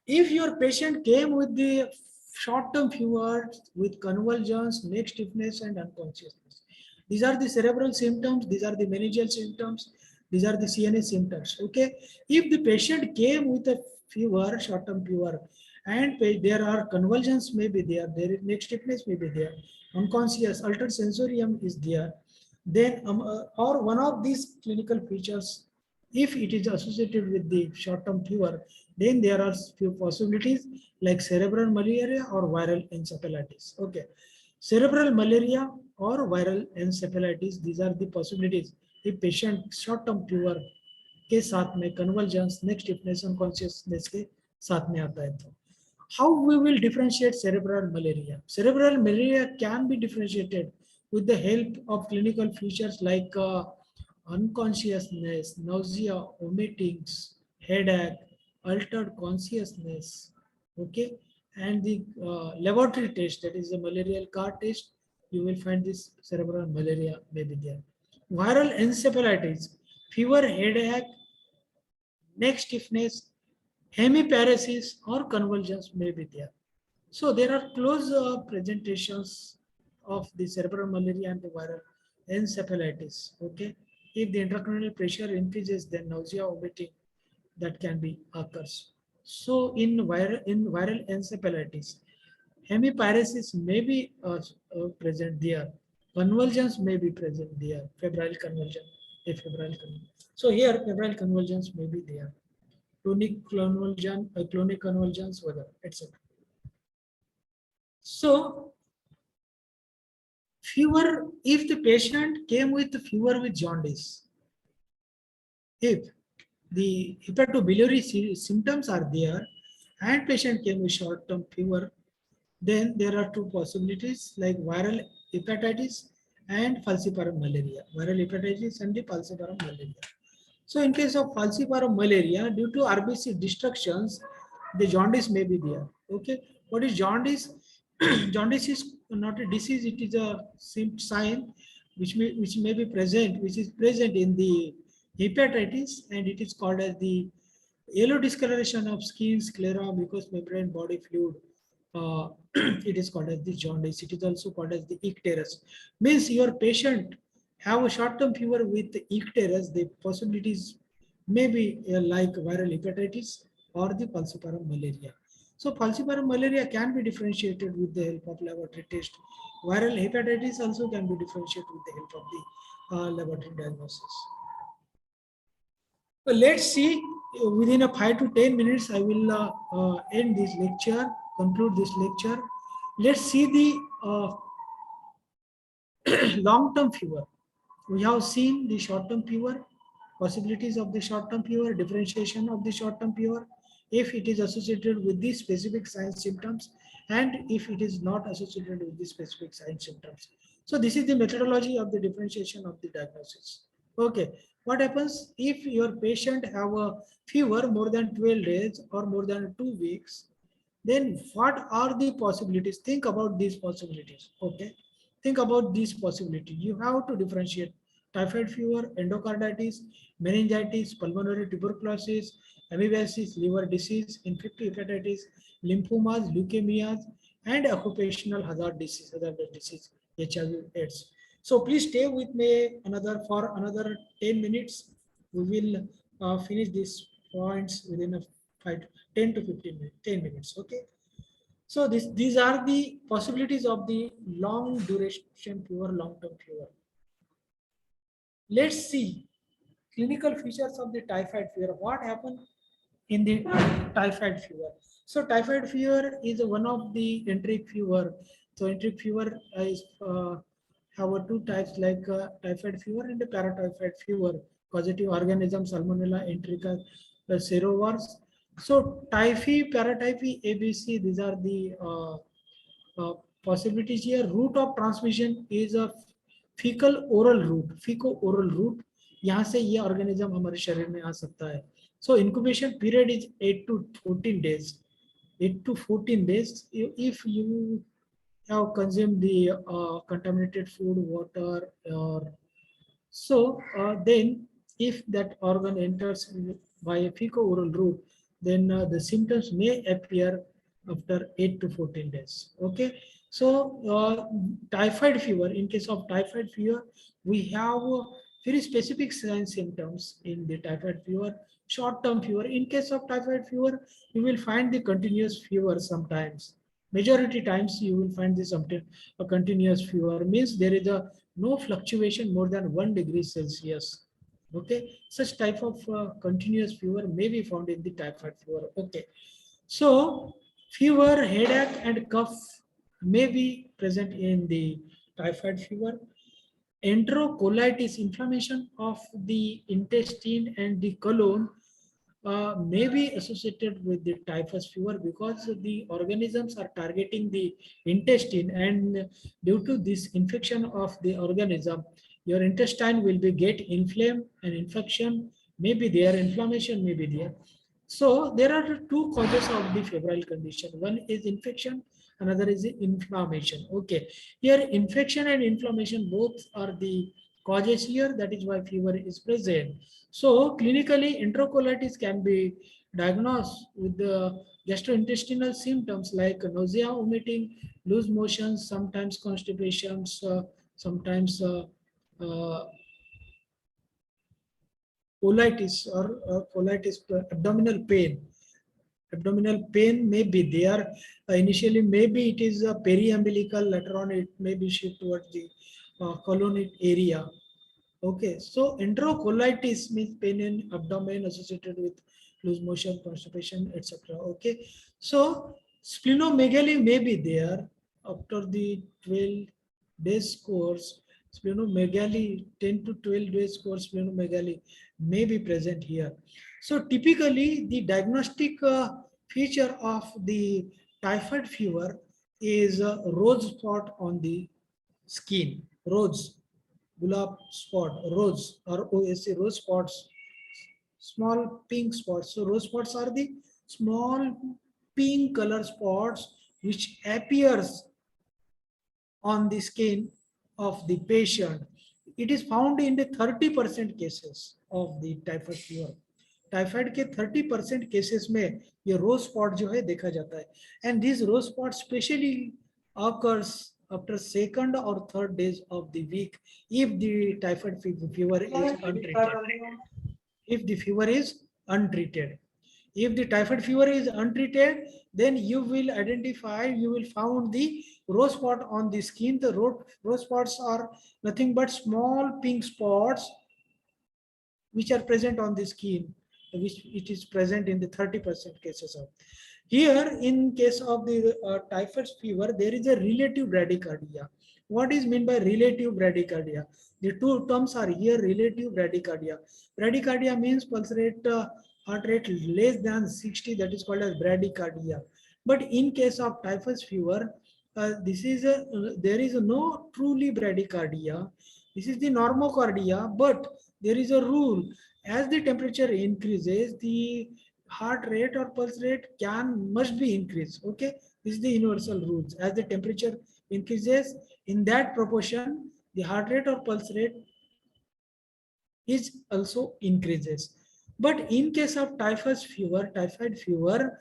If your patient came with the short-term fever with convulsions, neck stiffness, and unconsciousness, these are the cerebral symptoms, these are the meningeal symptoms, these are the CNS symptoms. Okay. If the patient came with a fever, short-term fever, and there are convulsions may be there is neck stiffness may be there, unconscious, altered sensorium is there, then or one of these clinical features, if it is associated with the short-term fever, then there are few possibilities like cerebral malaria or viral encephalitis. Okay, cerebral malaria or viral encephalitis, these are the possibilities if patient short-term fever के साथ में convulsions, neck stiffness, unconsciousness के साथ में आता है तो how we will differentiate cerebral malaria? Cerebral malaria can be differentiated with the help of clinical features like unconsciousness, nausea, vomitings, headache, altered consciousness, okay, and the laboratory test, that is the malarial car test, you will find this cerebral malaria may be there. Viral encephalitis, fever, headache, neck stiffness, hemiparesis or convulsions may be there. So there are close presentations of the cerebral malaria and the viral encephalitis. Okay, if the intracranial pressure increases, then nausea, vomiting, that can be occurs. So in viral encephalitis, hemiparesis may be present there. Convulsions may be present there. Febrile convulsion, a febrile convulsion. So here febrile convulsions may be there. Clonic convulsions, whether etc. So fever, if the patient came with fever with jaundice, if the hepatobiliary symptoms are there and patient came with short-term fever, then there are two possibilities like viral hepatitis and falciparum malaria. Viral hepatitis and the falciparum malaria. So in case of falciparum malaria, due to RBC destructions, the jaundice may be there. Okay, what is jaundice? Jaundice is not a disease; it is a sign which may be present, which is present in the hepatitis, and it is called as the yellow discoloration of skin, sclera, mucous membrane, body fluid. It is called as the jaundice. It is also called as the icterus. Means your patient have a short-term fever with icterus. The possibilities may be like viral hepatitis or the falciparum malaria. So falciparum malaria can be differentiated with the help of laboratory test. Viral hepatitis also can be differentiated with the help of the laboratory diagnosis. So let's see, within a 5 to 10 minutes, I will end this lecture, conclude this lecture. Let's see the long-term fever. We have seen the short-term fever, possibilities of the short-term fever, differentiation of the short-term fever, if it is associated with the specific signs symptoms, and if it is not associated with the specific signs symptoms. So this is the methodology of the differentiation of the diagnosis. Okay, what happens if your patient have a fever more than 12 days or more than 2 weeks? Then what are the possibilities? Think about these possibilities. Okay, think about these possibilities. You have to differentiate typhoid fever, endocarditis, meningitis, pulmonary tuberculosis, amoebiasis, liver disease, infective hepatitis, lymphomas, leukemias, and occupational hazardous disease, HIV/AIDS. So please stay with me for another 10 minutes. We will finish these points within a 10 to 15 minutes, 10 minutes. Okay. So these are the possibilities of the long duration fever, long-term fever. Let's see clinical features of the typhoid fever. What happened in the typhoid fever? So typhoid fever is one of the enteric fever. So enteric fever is have two types like typhoid fever and the paratyphoid fever. Causative organism Salmonella enterica serovars. So typhi, paratyphi, ABC, these are the possibilities here. Route of transmission is a fecal oral route, feco oral route. यहाँ से ये organism हमारे शरीर में आ सकता है. So incubation period is 8 to 14 days. 8 to 14 days. If you have consumed the contaminated food, water, or so then if that organ enters by a fecal oral route, then the symptoms may appear after 8 to 14 days. Okay. So typhoid fever, in case of typhoid fever, we have very specific signs symptoms in the typhoid fever, short-term fever. In case of typhoid fever, you will find the continuous fever sometimes. Majority times you will find this a continuous fever means there is a no fluctuation more than 1 degree Celsius. Okay, such type of continuous fever may be found in the typhoid fever. Okay, so fever, headache, and cough may be present in the typhoid fever. Enterocolitis, inflammation of the intestine and the colon, may be associated with the typhus fever because the organisms are targeting the intestine, and due to this infection of the organism, your intestine will be get inflamed and infection may be there, inflammation may be there. So there are two causes of the febrile condition. One is infection, another is inflammation. Okay, here infection and inflammation both are the causes here. That is why fever is present. So clinically, enterocolitis can be diagnosed with the gastrointestinal symptoms like nausea, vomiting, loose motions, sometimes constipations, sometimes uh, colitis or colitis, abdominal pain. Abdominal pain may be there. Initially, maybe it is a periumbilical, later on it may be shift towards the colon area. Okay, so enterocolitis means pain in abdomen associated with loose motion, constipation, etc. Okay, so splenomegaly may be there after the 12 days course. Splenomegaly, 10 to 12 days course, splenomegaly may be present here. So typically, the diagnostic feature of the typhoid fever is a rose spot on the skin, rose, gulab spot, rose, R-O-S-E, rose spots, small pink spots. So rose spots are the small pink color spots which appears on the skin of the patient. It is found in the 30% cases of the typhoid fever. Typhoid के 30% cases में ये रोज spot जो है देखा जाता है, and this rose spot specially occurs after second or third days of the week if the typhoid fever is untreated. If the fever is untreated, if the typhoid fever is untreated, then you will identify, you will found the rose spot on the skin. The rose spots are nothing but small pink spots which are present on the skin, which it is present in the 30% cases of. Here, in case of the typhus fever, there is a relative bradycardia. What is meant by relative bradycardia? The two terms are here, relative bradycardia. Bradycardia means pulse rate, heart rate less than 60, that is called as bradycardia. But in case of typhus fever, there is no truly bradycardia. This is the normocardia, but there is a rule. As the temperature increases, the heart rate or pulse rate must be increased. Okay, this is the universal rules. As the temperature increases, in that proportion, the heart rate or pulse rate is also increases. But in case of typhus fever, typhoid fever,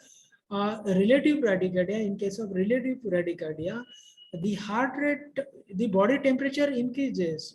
relative bradycardia, in case of relative bradycardia, the heart rate, the body temperature increases,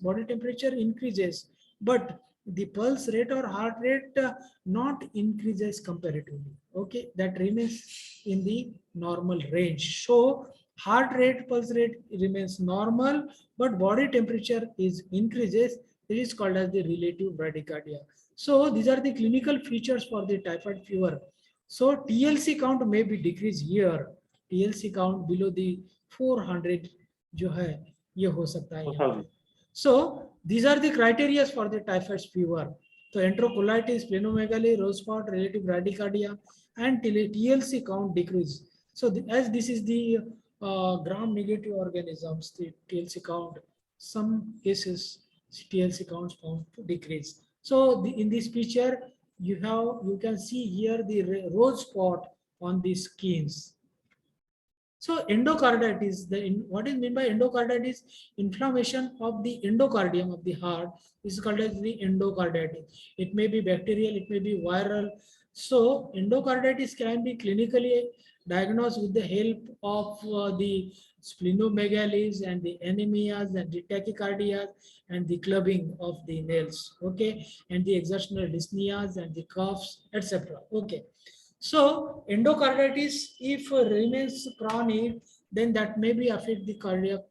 but the pulse rate or heart rate not increases comparatively. Okay, that remains in the normal range. So heart rate, pulse rate remains normal, but body temperature is increases. It is called as the relative bradycardia. So these are the clinical features for the typhoid fever. So TLC count may be decreased here. TLC count below the 400 जो है ये हो सकता है यहाँ पे. So these are the criteria for the typhoid fever. So enterocolitis, splenomegaly, rose spot, relative bradycardia, and TLC count decrease. So as this is the gram-negative organisms, the TLC count, some cases TLC counts found to decrease. So in this picture, you can see here the rose spot on the skins. So endocarditis, what is meant by endocarditis? Inflammation of the endocardium of the heart is called as the endocarditis. It may be bacterial, it may be viral. So endocarditis can be clinically diagnosed with the help of the splenomegaly and the anemias and the tachycardia and the clubbing of the nails, okay, and the exertional dyspneas and the coughs, etc. Okay. So endocarditis, if remains chronic, then that may be affect the cardiac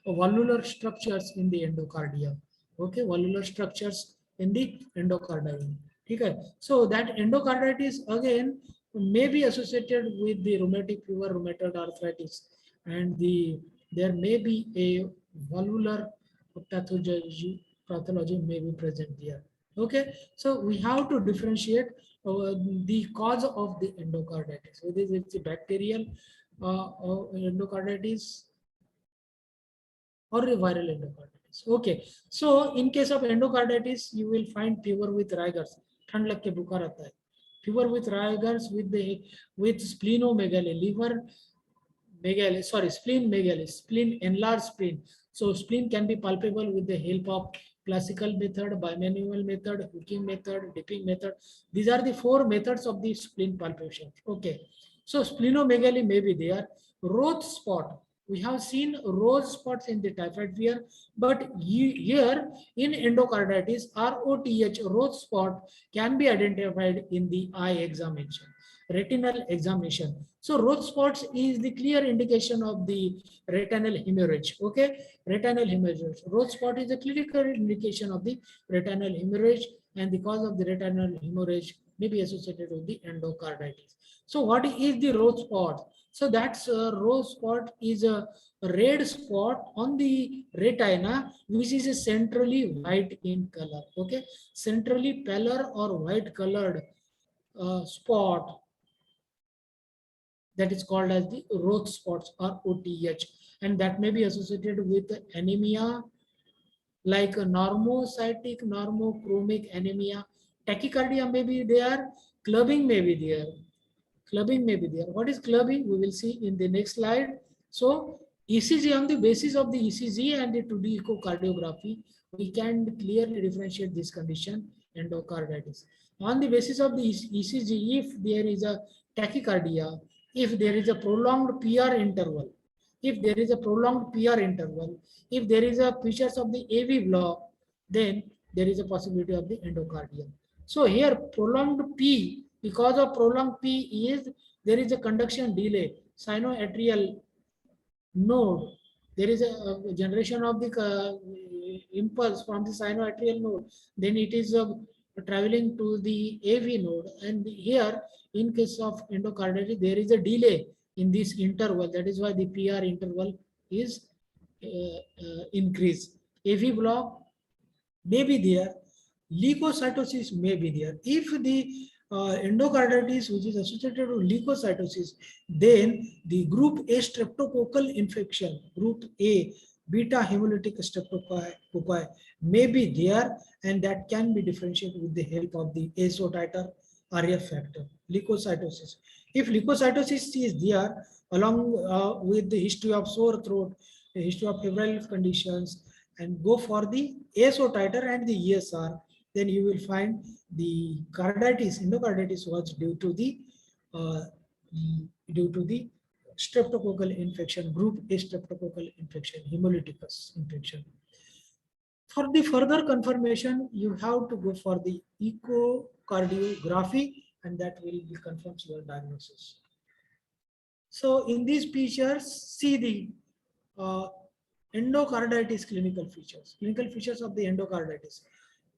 valvular structures in the endocardium. Okay, valvular structures in the endocardium. Okay. So that endocarditis again may be associated with the rheumatic fever, rheumatoid arthritis, and there may be a valvular pathology may be present there. Okay, so we have to differentiate the cause of the endocarditis, whether it's a bacterial endocarditis or a viral endocarditis. Okay, so in case of endocarditis, you will find fever with rigors. ठंड लग के बुखार आता है. Fever with rigors with splenomegaly, liver megaly, sorry, spleen megaly, spleen, enlarged spleen. So spleen can be palpable with the help of classical method, bimanual method, hooking method, dipping method. These are the 4 methods of the spleen palpation. Okay. So splenomegaly may be there. Roth spot. We have seen rose spots in the typhoid fever, but here in endocarditis, ROTH, Roth spot, can be identified in the eye examination, retinal examination. So Roth spots is the clear indication of the retinal hemorrhage. Okay, retinal hemorrhage. Roth spot is a clinical indication of the retinal hemorrhage, and the cause of the retinal hemorrhage may be associated with the endocarditis. So what is the Roth spot? So that's Roth spot is a red spot on the retina, which is centrally white in color. Okay, centrally pallor or white colored spot, that is called as the Roth spots or OTH, and that may be associated with anemia like a normocytic, normochromic anemia. Tachycardia may be there, clubbing may be there. Clubbing may be there. What is clubbing? We will see in the next slide. So ECG, on the basis of the ECG and the 2D echocardiography, we can clearly differentiate this condition, endocarditis. On the basis of the ECG, if there is a tachycardia, if there is a prolonged PR interval, if there is a prolonged PR interval, if there is a features of the AV block, then there is a possibility of the endocardium. So here prolonged P, because of prolonged P is there is a conduction delay, sinoatrial node. There is a generation of the impulse from the sinoatrial node. Then it is traveling to the AV node. And here, in case of endocarditis, there is a delay in this interval. That is why the PR interval is increased. AV block may be there, leukocytosis may be there. If the endocarditis which is associated with leukocytosis, then the group A streptococcal infection, group A beta hemolytic streptococci may be there, and that can be differentiated with the help of the ASO titer RF factor, leukocytosis. If leukocytosis is there along with the history of sore throat, the history of febrile conditions, and go for the ASO titer and the ESR, then you will find the carditis, endocarditis was due to the streptococcal infection, group A streptococcal infection, hemolyticus infection. For the further confirmation, you have to go for the echocardiography, and that will be confirms your diagnosis. So in these pictures, see the endocarditis clinical features of the endocarditis.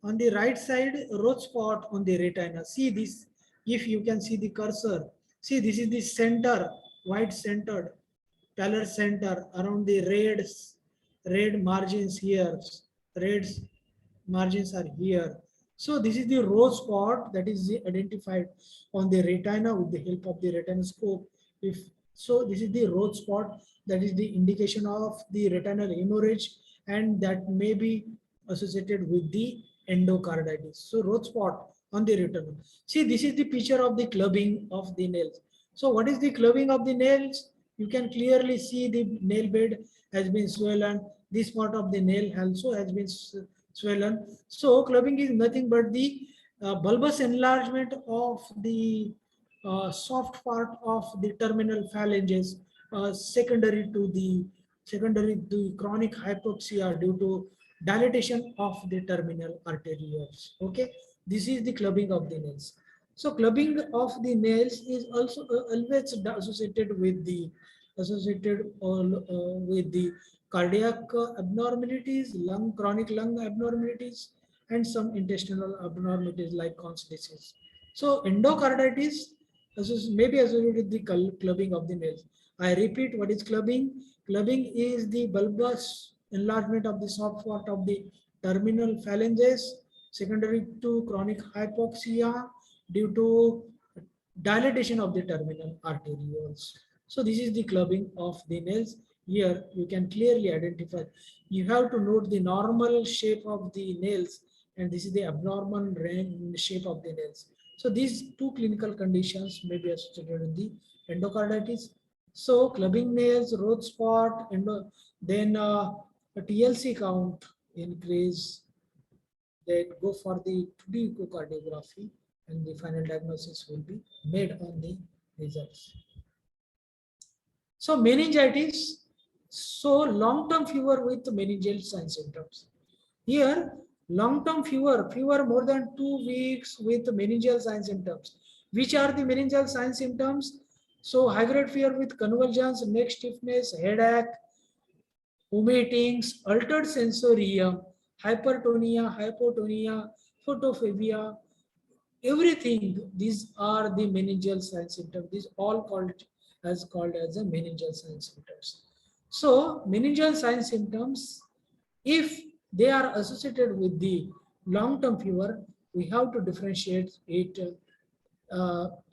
On the right side, Roth spot on the retina. See this, if you can see the cursor. See, this is the center, white centered, pallor center around the red margins here. Red margins are here. So this is the Roth spot that is identified on the retina with the help of the retinoscope. If so, this is the Roth spot, that is the indication of the retinal hemorrhage, and that may be associated with the endocarditis. So Roth spot on the retina. See, this is the picture of the clubbing of the nails. So what is the clubbing of the nails? You can clearly see the nail bed has been swollen. This part of the nail also has been swollen. So clubbing is nothing but the bulbous enlargement of the soft part of the terminal phalanges, secondary to chronic hypoxia due to dilatation of the terminal arterioles. Okay, this is the clubbing of the nails. So clubbing of the nails is also always associated with the cardiac abnormalities, chronic lung abnormalities, and some intestinal abnormalities like Crohn's disease. So endocarditis may be associated with the clubbing of the nails. I repeat, what is clubbing? Clubbing is the bulbous enlargement of the soft part of the terminal phalanges secondary to chronic hypoxia due to dilatation of the terminal arterioles. So this is the clubbing of the nails. Here you can clearly identify. You have to note the normal shape of the nails, and this is the abnormal shape of the nails. So these two clinical conditions may be associated with the endocarditis. So clubbing nails, road spot, and then a TLC count increase. Then go for the 2D echocardiography, and the final diagnosis will be made on the results. So meningitis, so long-term fever with meningeal sign symptoms. Here, long-term fever more than 2 weeks with meningeal sign symptoms. Which are the meningeal sign symptoms? So high-grade fever with convulsions, neck stiffness, headache, vomitings, altered sensorium, hypertonia, hypotonia, photophobia, everything. These are the meningeal sign symptoms. These all called as the meningeal sign symptoms. So meningeal sign symptoms, if they are associated with the long-term fever, we have to differentiate it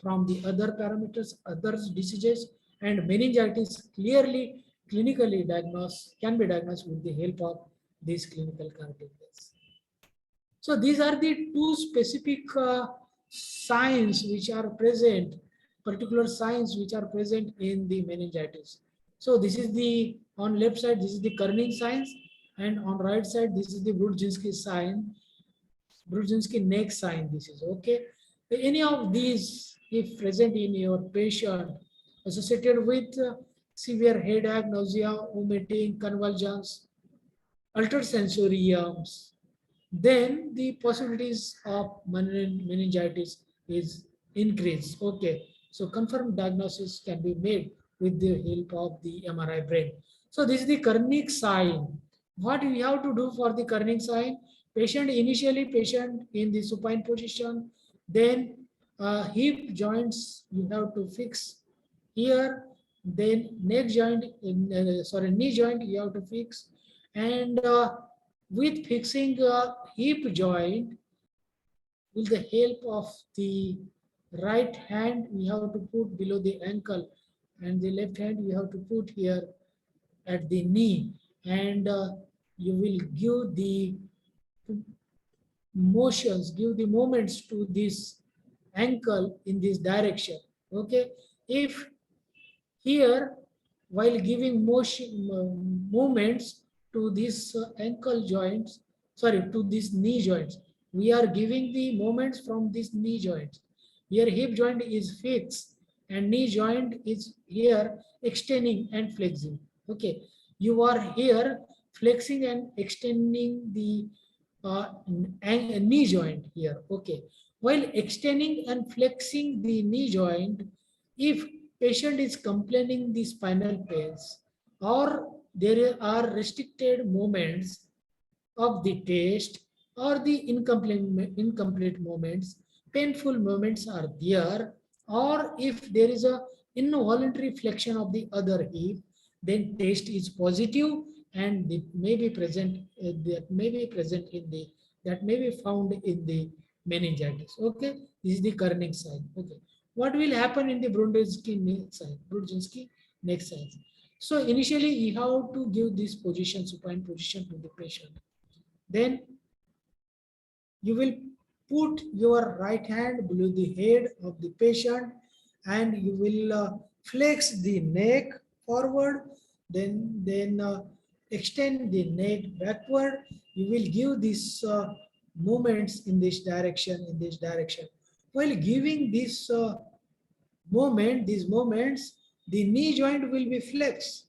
from the other parameters, other diseases, and meningitis clearly clinically diagnosed, can be diagnosed with the help of these clinical criteria. So these are the two specific signs which are present, particular signs which are present in the meningitis. So this is the, on left side, this is the Kerning signs, and on right side, this is the Brudzinski sign, Brudzinski neck sign. This is okay. Any of these, if present in your patient, associated with severe headache, nausea, vomiting, convulsions, altered sensoriums, then the possibilities of meningitis is increased. Okay, so confirmed diagnosis can be made with the help of the MRI brain. So this is the Kernig sign. What we have to do for the Kernig sign? Patient in the supine position, then hip joints you have to fix here, then neck joint, knee joint you have to fix, and with fixing hip joint, with the help of the right hand, we have to put below the ankle, and the left hand we have to put here at the knee, and you will give the motions, give the moments to this ankle in this direction. Okay, if here, while giving movements to these ankle joints, to these knee joints, we are giving the movements from these knee joints. Here hip joint is fixed and knee joint is here extending and flexing. Okay, you are here flexing and extending the knee joint here. Okay, while extending and flexing the knee joint, if patient is complaining the spinal pains or there are restricted movements of the taste or the incomplete movements, painful movements are there, or if there is a involuntary flexion of the other hip, then taste is positive and it may be present, that may be found in the meningitis. Okay, this is the Kerning sign. Okay, what will happen in the Brudzinski neck sign? So initially you have to give this position, supine position to the patient. Then you will put your right hand below the head of the patient and you will flex the neck forward, then extend the neck backward. You will give this movements in this direction, in this direction. While giving this these moments, the knee joint will be flexed.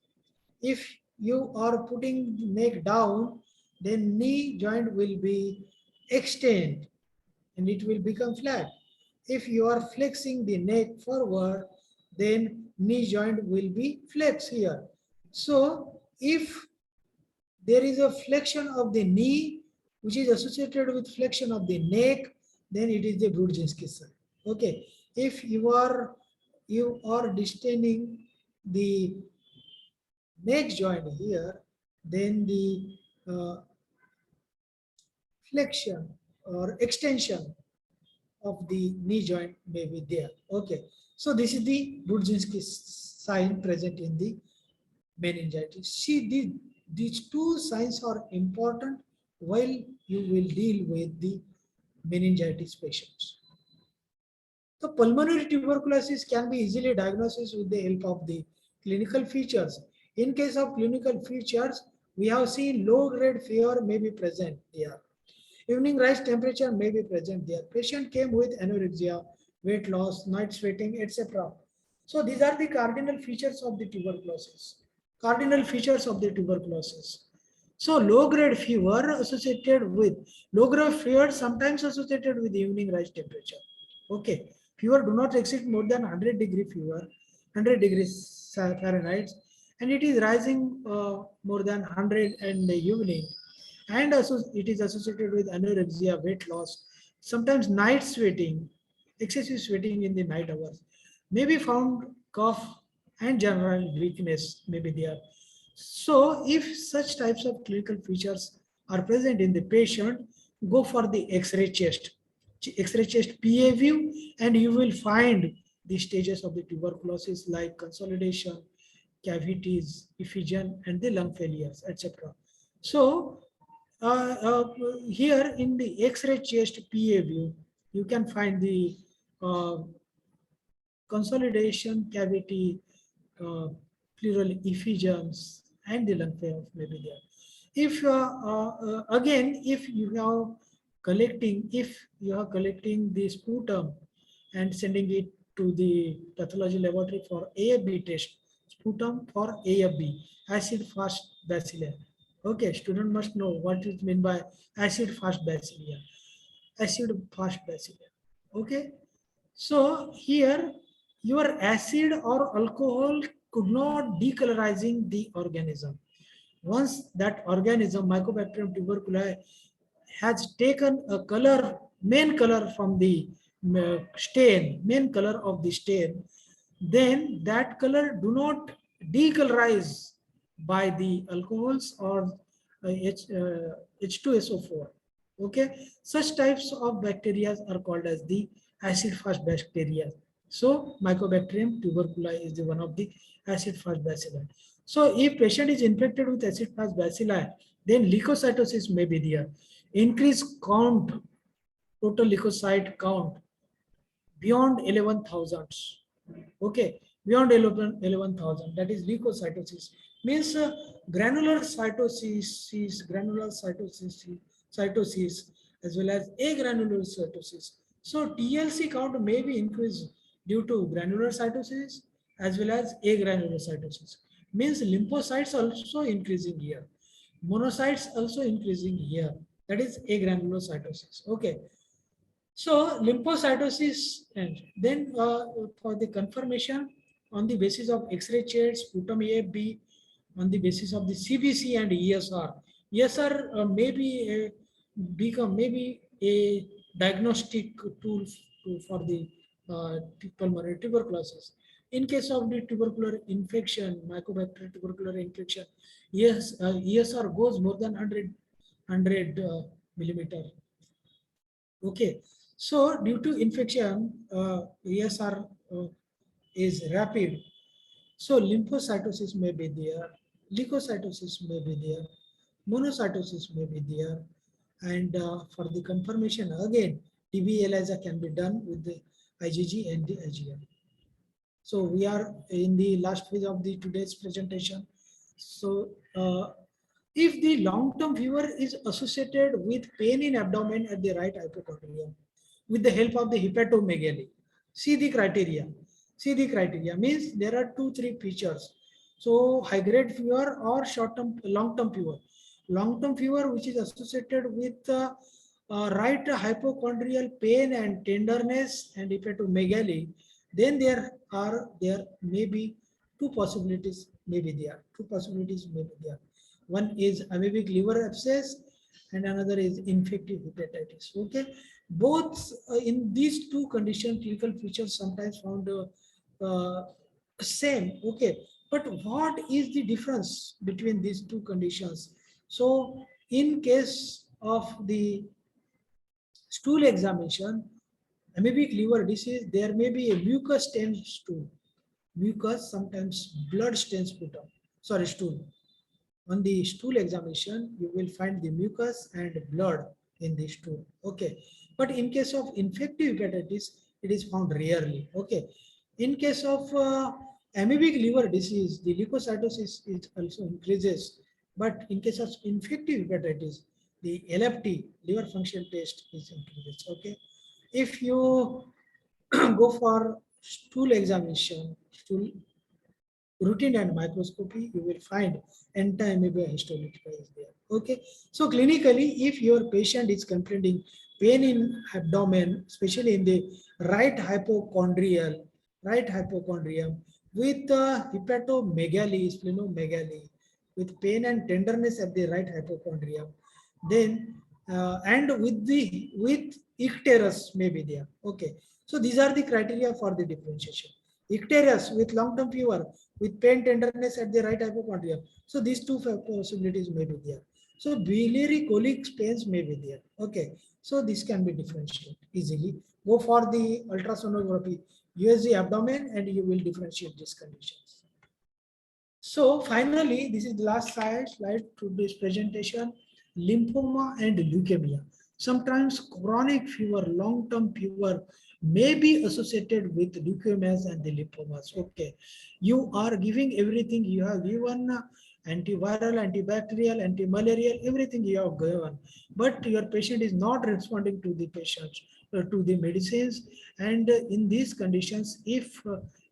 If you are putting the neck down, then knee joint will be extend and it will become flat. If you are flexing the neck forward, then knee joint will be flexed here. So if there is a flexion of the knee which is associated with flexion of the neck, then it is the Brudzinski sign. Okay. If you are distending the neck joint here, then the flexion or extension of the knee joint may be there. Okay. So this is the Brudzinski sign present in the meningitis. See, these two signs are important while you will deal with the meningitis patients. The pulmonary tuberculosis can be easily diagnosed with the help of the clinical features. In case of clinical features, we have seen low-grade fever may be present there. Evening rise temperature may be present there. Patient came with anorexia, weight loss, night sweating, etc. So these are the cardinal features of the tuberculosis. Cardinal features of the tuberculosis. So low-grade fever associated with low-grade fever sometimes associated with evening rise temperature. Okay, fever do not exceed more than 100-degree fever, 100 degrees Fahrenheit, and it is rising more than 100 in the evening, and also it is associated with anorexia, weight loss, sometimes night sweating, excessive sweating in the night hours, may be found cough and general weakness may be there. So if such types of clinical features are present in the patient, go for the X-ray chest. X-ray chest PA view, and you will find the stages of the tuberculosis like consolidation, cavities, effusion, and the lung failures, etc. So here in the X-ray chest PA view, you can find the uh, consolidation, cavity, uh, pleural effusions, and the lung failure may be there. If again, if you are collecting the sputum and sending it to the pathology laboratory for AFB test, sputum for AFB, acid fast bacilli. Okay, student must know what is meant by acid fast bacilli. Acid fast bacilli. Okay, so here your acid or alcohol could not decolorizing the organism. Once that organism, Mycobacterium tuberculosis, has taken a color, main color from the stain, main color of the stain, then that color do not decolorize by the alcohols or H2SO4. Okay, such types of bacteria are called as the acid fast bacteria. So Mycobacterium tuberculosis is the one of the acid fast bacilli. So if patient is infected with acid fast bacilli, then leukocytosis may be there. Increase count, total leukocyte count beyond 11,000. Okay, beyond 11,000, that is leukocytosis. Means granular cytosis as well as agranular cytosis. So TLC count may be increased due to granular cytosis as well as agranular cytosis. Means lymphocytes also increasing here. Monocytes also increasing here. That is agranular cytosis. Okay. So lymphocytosis, and then for the confirmation on the basis of X-ray chart, sputum AFB, on the basis of the CBC and ESR. ESR may be maybe a diagnostic tool for the pulmonary tuberculosis. In case of the tubercular infection, Mycobacterium tubercular infection, yes, ESR goes more than 100 millimeter. Okay, so due to infection, ESR is rapid. So lymphocytosis may be there, leukocytosis may be there, monocytosis may be there, and for the confirmation again, TB ELISA can be done with the IgG and the IgM. So we are in the last phase of the today's presentation. So If the long-term fever is associated with pain in abdomen at the right hypochondrium with the help of the hepatomegaly, see the criteria. See the criteria means there are two, three features. So high-grade fever or short-term, long-term fever. Long-term fever which is associated with right hypochondrial pain and tenderness and hepatomegaly, then there may be two possibilities may be there. Two possibilities may be there. One is amoebic liver abscess and another is infective hepatitis. Okay, both in these two conditions, clinical features sometimes found same. Okay, but what is the difference between these two conditions? So, in case of the stool examination, amoebic liver disease, there may be a mucus stained stool. Mucus, sometimes blood stains put up. Sorry, stool. On the stool examination, you will find the mucus and blood in the stool. Okay. But in case of infective hepatitis, it is found rarely. Okay. In case of amoebic liver disease, the leukocytosis is also increases. But in case of infective hepatitis, the LFT, liver function test, is increases. Okay. If you go for stool examination, stool routine and microscopy, you will find anti-amoeba histolytica is there. Okay. So clinically, if your patient is complaining pain in abdomen, especially in the right hypochondrium with hepatomegaly, splenomegaly, with pain and tenderness at the right hypochondrium, then and with icterus may be there. Okay. So these are the criteria for the differentiation. Icterus with long-term fever, with pain tenderness at the right hypochondrium. So these two possibilities may be there. So biliary colic pains may be there. Okay. So this can be differentiated easily. Go for the ultrasonography, USG abdomen, and you will differentiate these conditions. So finally, this is the last slide to this presentation, lymphoma and leukemia. Sometimes chronic fever, long-term fever may be associated with leukemias and the lymphomas. Okay, you are giving everything you have given, antiviral, antibacterial, antimalarial, everything you have given, but your patient is not responding to the patients, to the medicines. And in these conditions, if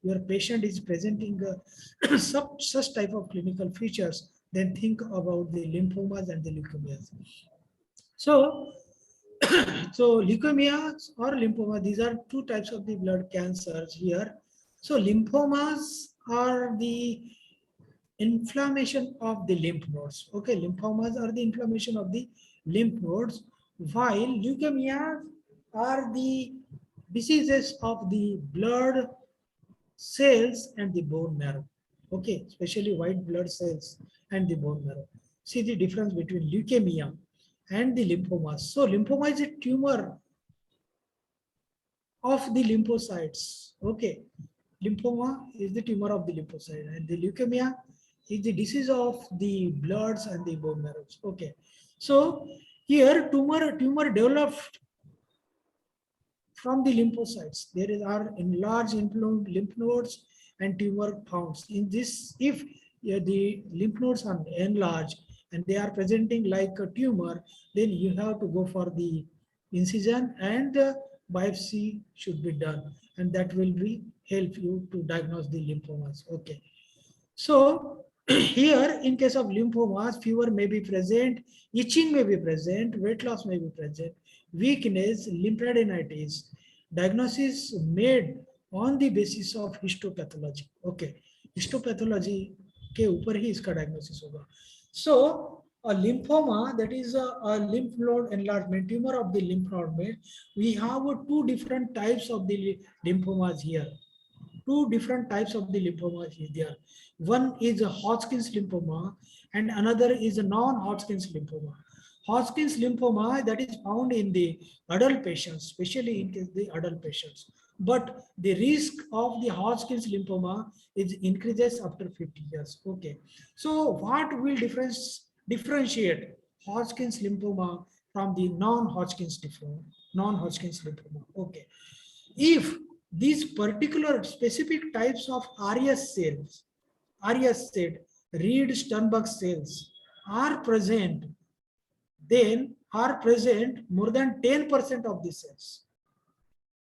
your patient is presenting such type of clinical features, then think about the lymphomas and the leukemias. So, so leukemias or lymphoma, these are two types of the blood cancers here. So lymphomas are the inflammation of the lymph nodes. Okay, lymphomas are the inflammation of the lymph nodes, while leukemias are the diseases of the blood cells and the bone marrow. Okay, especially white blood cells and the bone marrow. See the difference between leukemia and the lymphomas. So lymphoma is a tumor of the lymphocytes. Okay, lymphoma is the tumor of the lymphocyte, and the leukemia is the disease of the bloods and the bone marrows. Okay, so here tumor developed from the lymphocytes. There are enlarged lymph nodes and tumor found. In this, if the lymph nodes are enlarged and they are presenting like a tumor, then you have to go for the incision and biopsy should be done, and that will be help you to diagnose the lymphomas. Okay. So here, in case of lymphomas, fever may be present, itching may be present, weight loss may be present, weakness, lymphadenitis. Diagnosis made on the basis of histopathology. Okay, histopathology के ऊपर ही इसका diagnosis होगा. So a lymphoma, that is a lymph node enlargement, tumor of the lymph node. We have two different types of the lymphomas here. Two different types of the lymphomas is there. One is a Hodgkin's lymphoma and another is a non-Hodgkin's lymphoma. Hodgkin's lymphoma, that is found in the adult patients, especially in case the adult patients. But the risk of the Hodgkin's lymphoma is increases after 50 years. Okay. So what will differentiate Hodgkin's lymphoma from the non-Hodgkin's lymphoma? Okay. If these particular specific types of RS cells, RS said, Reed Sternberg cells, are present, then are present more than 10% of the cells.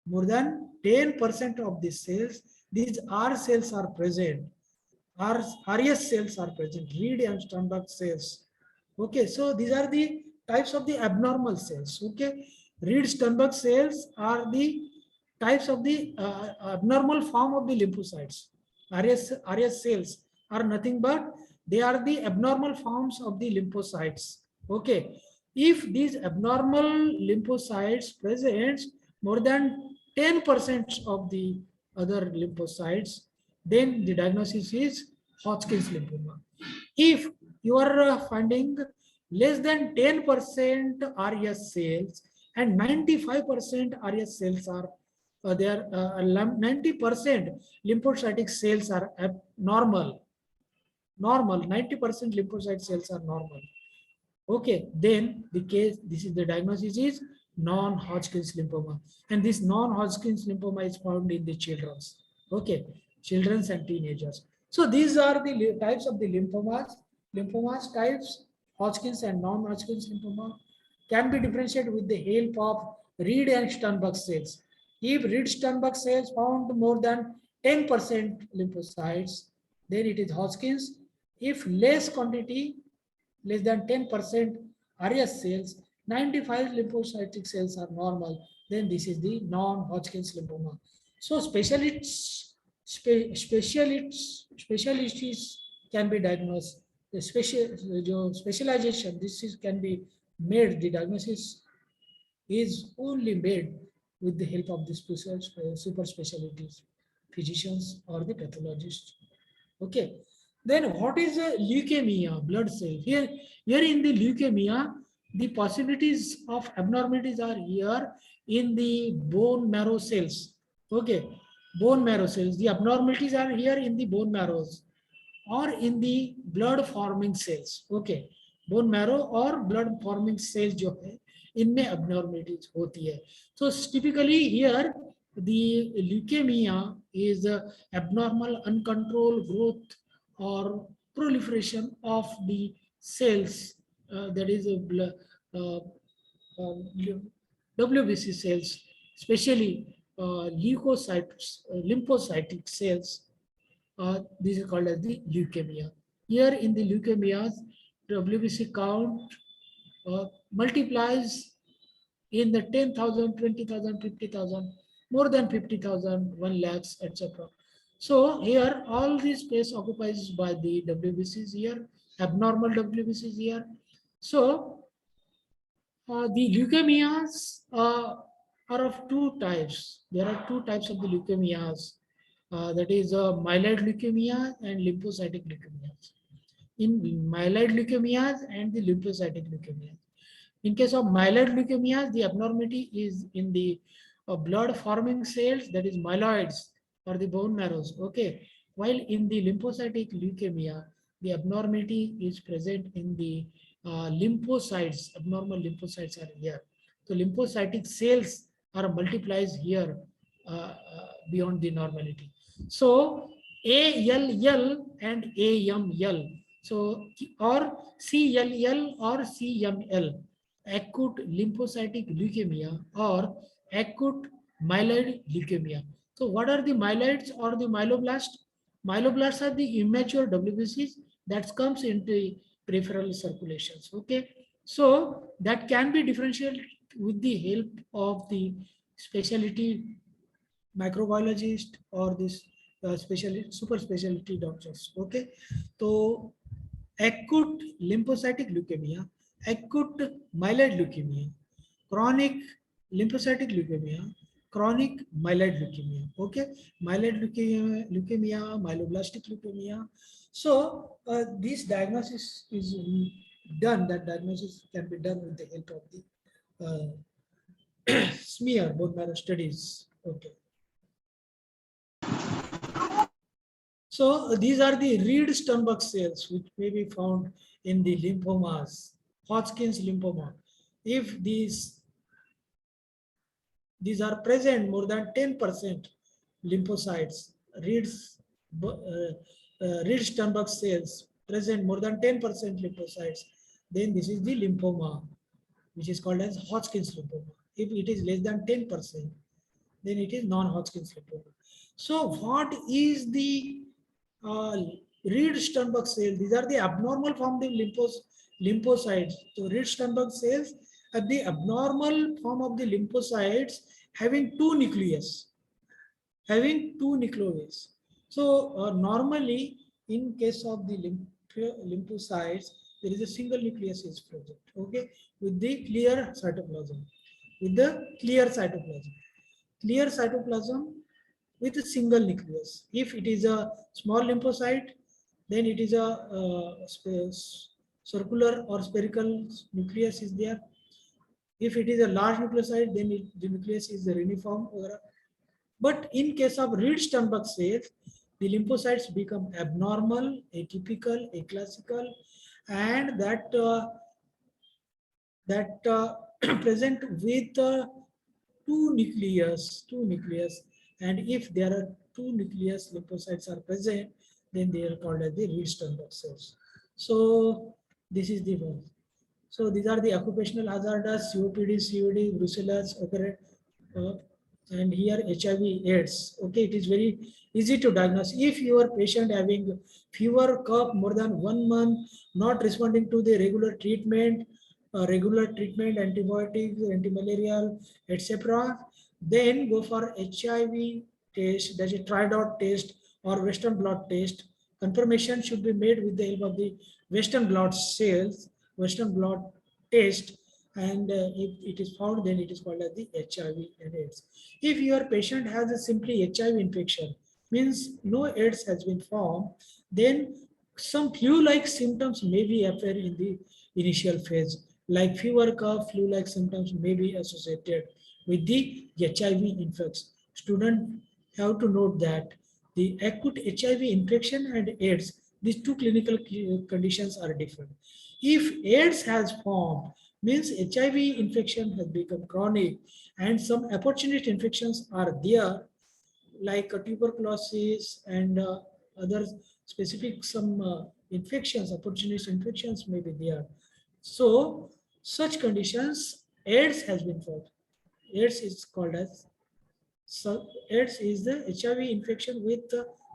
More than 10% of the cells, these R cells are present. RS cells are present, Reed and Sternberg cells. Okay, so these are the types of the abnormal cells. Okay, Reed Sternberg cells are the types of the abnormal form of the lymphocytes. RS cells are nothing but they are the abnormal forms of the lymphocytes. Okay, if these abnormal lymphocytes presents more than 10% of the other lymphocytes, then the diagnosis is Hodgkin's lymphoma. If you are finding less than 10% RS cells and 95% RS cells are there, 90% lymphocytic cells are abnormal. Normal, 90% lymphocyte cells are normal. Okay, then the case, this is the diagnosis is non-Hodgkin's lymphoma. And this non-Hodgkin's lymphoma is found in the children's. Okay, children's and teenagers. So these are the types of the lymphomas. Lymphomas types, Hodgkin's and non-Hodgkin's lymphoma can be differentiated with the help of Reed and Sternberg cells. If Reed Sternberg cells found more than 10% lymphocytes, then it is Hodgkin's. If less quantity, less than 10% RS cells, 95 lymphocytic cells are normal, then this is the non-Hodgkin's lymphoma. So specialists can be diagnosed. The specialization, this is can be made, the diagnosis is only made with the help of the super specialties, physicians or the pathologists. Okay. Then what is a leukemia, blood cell? Here in the leukemia, the possibilities of abnormalities are here in the bone marrow cells. Okay, bone marrow cells. The abnormalities are here in the bone marrows or in the blood forming cells. Okay, bone marrow or blood forming cells जो है इनमें abnormalities होती है. So typically here the leukemia is abnormal uncontrolled growth or proliferation of the cells, that is WBC cells, especially lymphocytic cells. This is called as the leukemia. Here in the leukemias, WBC count multiplies in the 10,000, 20,000, 50,000, more than 50,000, 1 lakhs, etc. So here all this space occupies by the WBCs here, abnormal WBCs here. So the leukemias are of two types. There are two types of the leukemias. That is myeloid leukemia and lymphocytic leukemias. In myeloid leukemias and the lymphocytic leukemias. In case of myeloid leukemias, the abnormality is in the blood forming cells, that is myeloids or the bone marrows. Okay. While in the lymphocytic leukemia, the abnormality is present in the lymphocytes. Abnormal lymphocytes are here. So lymphocytic cells are multiplies here beyond the normality. So ALL and AML. So or CLL or CML, acute lymphocytic leukemia or acute myeloid leukemia. So what are the myeloids or the myeloblasts? Myeloblasts are the immature WBCs that comes into peripheral circulations. Okay, so that can be differentiated with the help of the specialty microbiologist or this super specialty doctors. Okay, so acute lymphocytic leukemia, acute myeloid leukemia, chronic lymphocytic leukemia, chronic myeloid leukemia. Okay, myeloid leukemia, myeloblastic leukemia. So this diagnosis is done. That diagnosis can be done with the help of the smear bone marrow studies. Okay. So these are the Reed Sternberg cells which may be found in the lymphomas, Hodgkin's lymphoma. If these are present more than 10% lymphocytes, Reed Sternberg cells present more than 10% lymphocytes, then this is the lymphoma, which is called as Hodgkin's lymphoma. If it is less than 10%, then it is non-Hodgkin's lymphoma. So what is the uh, Reed-Sternberg cells? These are the abnormal form of the lymphocytes. So Reed-Sternberg cells are the abnormal form of the lymphocytes having two nucleus, having two nucleus. So normally in case of the lymphocytes, there is a single nucleus is present, okay, with the clear cytoplasm, with the clear cytoplasm. Clear cytoplasm with a single nucleus. If it is a small lymphocyte, then it is a circular or spherical nucleus is there. If it is a large nucleocyte, then the nucleus is reniform. But in case of Reed-Sternberg cells, the lymphocytes become abnormal, atypical, aclassical, and that present with two nucleus, and if there are two nucleus lymphocytes are present, then they are called as the Reed-Sternberg cells. So this is the one. So these are the occupational hazards: COPD, COD, brucellosis, occurrence, and here HIV/AIDS. Okay, it is very easy to diagnose. If your patient having fever, cough more than 1 month, not responding to the regular treatment, antibiotics, antimalarial, etc., then go for HIV test, that is tridot test or Western blot test. Confirmation should be made with the help of the Western blot cells, Western blot test, and if it is found, then it is called as the HIV and AIDS. If your patient has a simply HIV infection, means no AIDS has been formed, then some flu-like symptoms may be appear in the initial phase, like fever, cough, flu-like symptoms may be associated with the HIV infection. Student have to note that the acute HIV infection and AIDS, these two clinical conditions are different. If AIDS has formed, means HIV infection has become chronic, and some opportunist infections are there, like tuberculosis and other specific some infections, opportunist infections may be there. So such conditions, AIDS has been found. AIDS is called as, so AIDS is the HIV infection with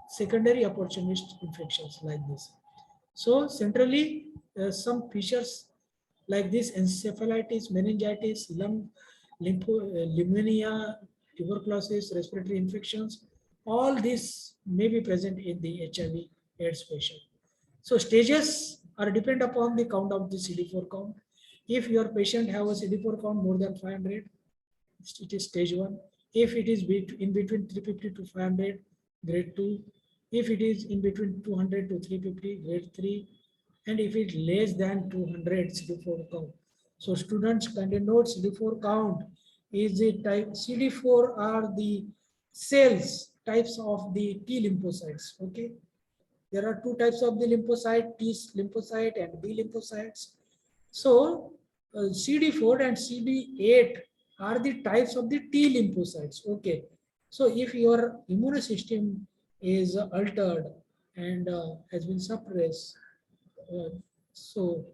secondary opportunist infections like this. So centrally, some features like this: encephalitis, meningitis, lung, pneumonia, tuberculosis, respiratory infections, all these may be present in the HIV/AIDS patient. So stages are depend upon the count of the CD4 count. If your patient have a CD4 count more than 500, it is stage 1. If it is in between 350 to 500, grade 2. If it is in between 200 to 350, grade 3. And if it less than 200 CD4 count. So students can denote CD4 count is the type. CD4 are the cells, types of the T lymphocytes. Okay. There are two types of the lymphocyte, T lymphocyte and B lymphocytes. So CD4 and CD8 are the types of the T lymphocytes. Okay. So if your immune system is altered and has been suppressed, so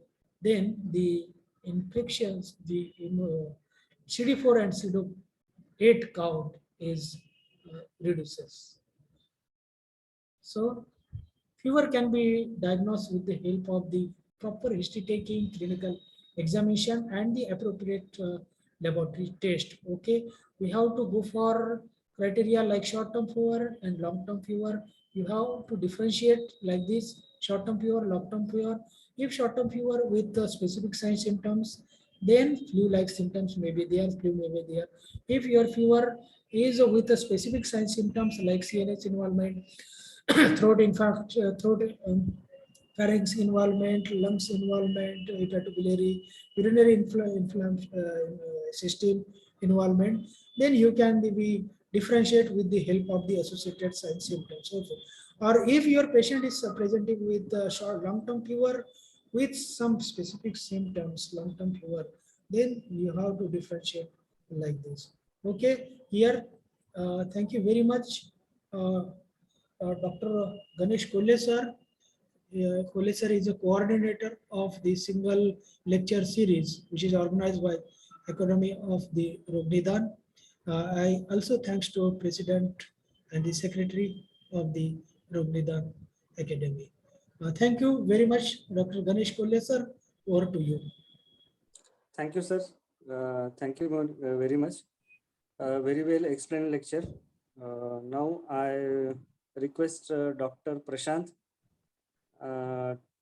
then the infections, the CD4 and CD8 count is reduces. So fever can be diagnosed with the help of the proper history taking, clinical examination, and the appropriate laboratory test. Okay, we have to go for criteria like short-term fever and long-term fever. You have to differentiate like this: short-term fever, long-term fever. If short-term fever with specific sign symptoms, then flu-like symptoms may be there, flu may be there. If your fever is with a specific sign symptoms like CNS involvement, throat infection, pharynx involvement, lungs involvement, hepatobiliary, urinary system involvement, then you can be differentiate with the help of the associated sign symptoms also. Or if your patient is presenting with short long-term fever with some specific symptoms, long-term fever, then you have to differentiate like this. Okay, here, thank you very much. Dr. Ganesh Kolle sir, Khole sir is a coordinator of the single lecture series, which is organized by Academy of the Rognidan. I also thanks to President and the Secretary of the Rognidan Academy. Thank you very much, Dr. Ganesh Khole sir. Over to you. Thank you, sir. Thank you very much. Very well explained lecture. Now I request Dr. Prashant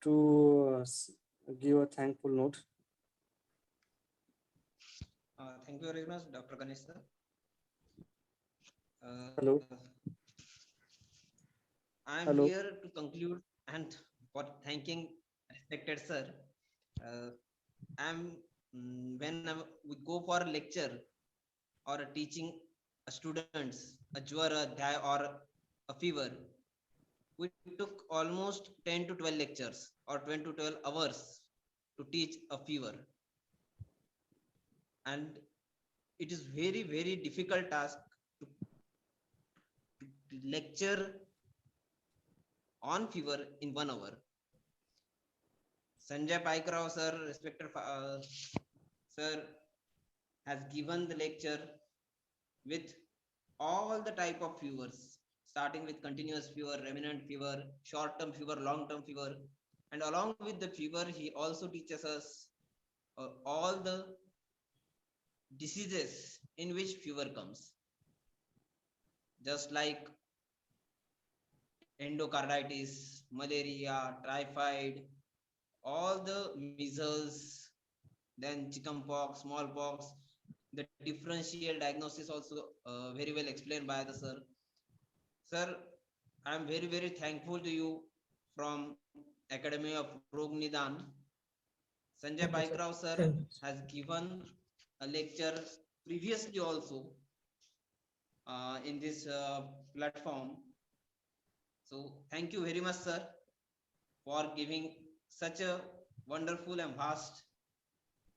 to give a thankful note. Thank you very much, Dr. Ganesh sir. Hello. I am Hello. here to conclude and for thanking respected sir. We go for a lecture or a teaching a students a jwar, a dhy or a fever, we took almost 10 to 12 lectures or 10 to 12 hours to teach a fever, and it is very difficult task to lecture on fever in 1 hour. Sanjay Paikrao sir, respected sir, has given the lecture with all the type of fevers, starting with continuous fever, remnant fever, short-term fever, long-term fever, and along with the fever, he also teaches us all the diseases in which fever comes, just like endocarditis, malaria, typhoid, all the measles, then chickenpox, smallpox. The differential diagnosis also very well explained by the sir. Sir, I am very thankful to you from Academy of Rog Nidan. Sanjay Paikrao sir has given a lecture previously also in this platform. So thank you very much, sir, for giving such a wonderful and vast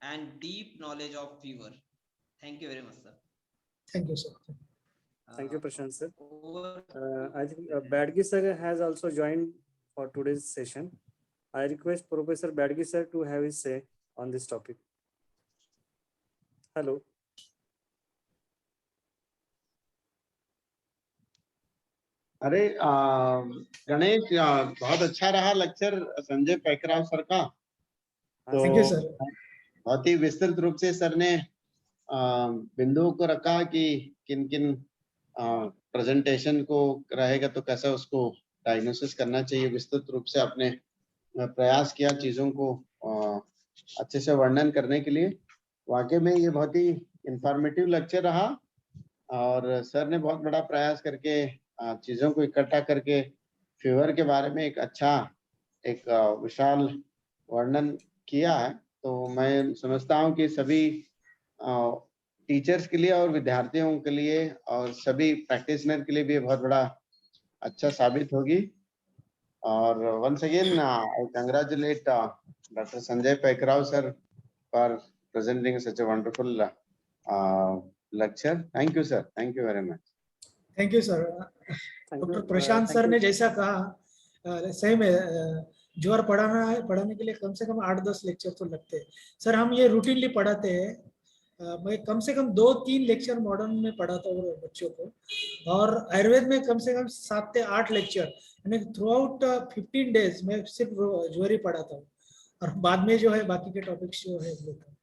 and deep knowledge of fever. Thank you very much, sir. Thank you, sir. Thank you, Prashant sir. I think Badgi sir has also joined for today's session. I request Professor Badgi sir to have his say on this topic. Hello. अरे गणेश बहुत अच्छा रहा lecture Sanjay पैकराव sir का। तो Thank you, sir. बहुत ही विस्तृत रूप से सर ने बिंदुओं को रखा कि किन किन प्रेजेंटेशन को रहेगा तो कैसा उसको डायग्नोसिस करना चाहिए। विस्तृत रूप से आपने प्रयास किया चीजों को अच्छे से वर्णन करने के लिए। वाकई में ये बहुत ही इंफॉर्मेटिव लेक्चर रहा और सर ने बहुत बड़ा प्रयास करके चीजों को इकट्ठा करके फीवर के बारे में एक अच्छा एक विशाल वर्णन किया है। तो मैं समझता हूं कि सभी टीचर्स के लिए और विद्यार्थियों के लिए और सभी प्रैक्टिशनर के लिए भी बहुत बड़ा अच्छा साबित होगी। और once again I congratulate Dr. Sanjay Paikrao sir for presenting such a wonderful lecture. Thank you, sir. Thank you very much. Thank you sir. Doctor Prashant sir ने जैसा कहा सही में ज्वर पढ़ाने के लिए कम से कम 8-10 लेक्चर तो लगते हैं। सर हम ये रूटीनली पढ़ाते हैं। मैं कम से कम 2-3 लेक्चर मॉडर्न में पढ़ाता हूँ बच्चों को और आयुर्वेद में कम से कम 7 से 8 लेक्चर यानी थ्रू आउट 15 डेज में सिर्फ ज्वर ही पढ़ाता हूँ और बाद में जो है बाकी के टॉपिक्स जो है लेता हूँ।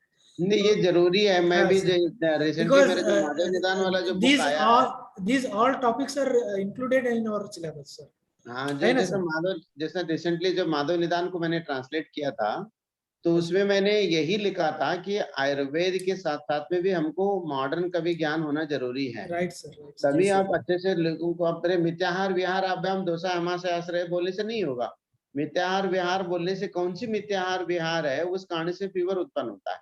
नहीं ये जरूरी है। मैं भी रिसेंटली मेरे जो माधव निदान वाला जो बुक आया these all topics are included in our syllabus sir. हाँ जैसा रिसेंटली जब माधव निदान को मैंने ट्रांसलेट किया था तो उसमें मैंने यही लिखा था कि आयुर्वेद के साथ साथ में भी हमको मॉडर्न का भी ज्ञान होना जरूरी है। Right sir. तभी आप अच्छे से लोगों को आप मिथ्याहार विहार अभ्याम दोषा हमाशय आश्रय बोलने से नहीं होगा। मिथ्याहार विहार बोलने से कौन सी मिथ्याहार विहार है उस कारण से फीवर उत्पन्न होता है।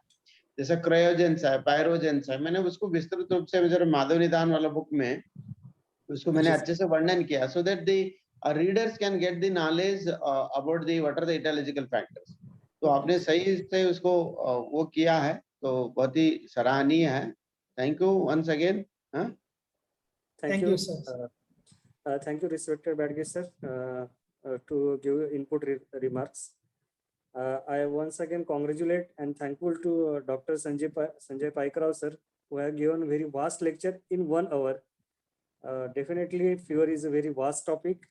जैसा क्रायोजेंस है, पायरोजेंस है, मैंने उसको विस्तृत रूप से जरा माधव निदान वाला बुक में उसको मैंने अच्छे से वर्णन किया so that the readers can get the knowledge about the what are the etiological factors। तो आपने सही से उसको वो किया है तो बहुत ही सराहनीय है। Thank you once again. Thank you sir। Thank you respected Badgi sir। to give input remarks. I once again congratulate and thankful to Dr. Sanjay Paikrao sir, who have given very vast lecture in 1 hour. Definitely fever is a very vast topic.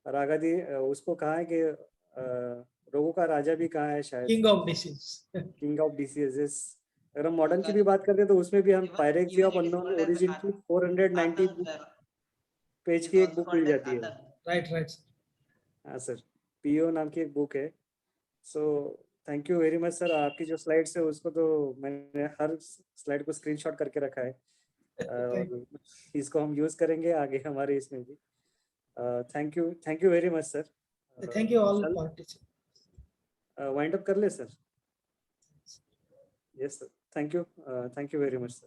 रागादी उसको कहा है कि रोगों का राजा भी कहा है शायद, King of disease. King of diseases. अगर हम मॉडर्न की भी बात करते हैं तो उसमें भी हम पायरेक्सिया ऑफ अननोन ओरिजिन की 490 पेज की एक बुक मिल जाती है. Right, right. हाँ सर, पीओ नाम की एक बुक है. So thank you very much sir. आपकी जो स्लाइड्स है उसको तो मैंने हर स्लाइड को स्क्रीनशॉट करके रखा है, और इसको हम यूज करेंगे आगे हमारे इसमें भी. Thank you very much sir. Thank you all participants. Wind up कर ले sir. Yes sir, thank you very much sir.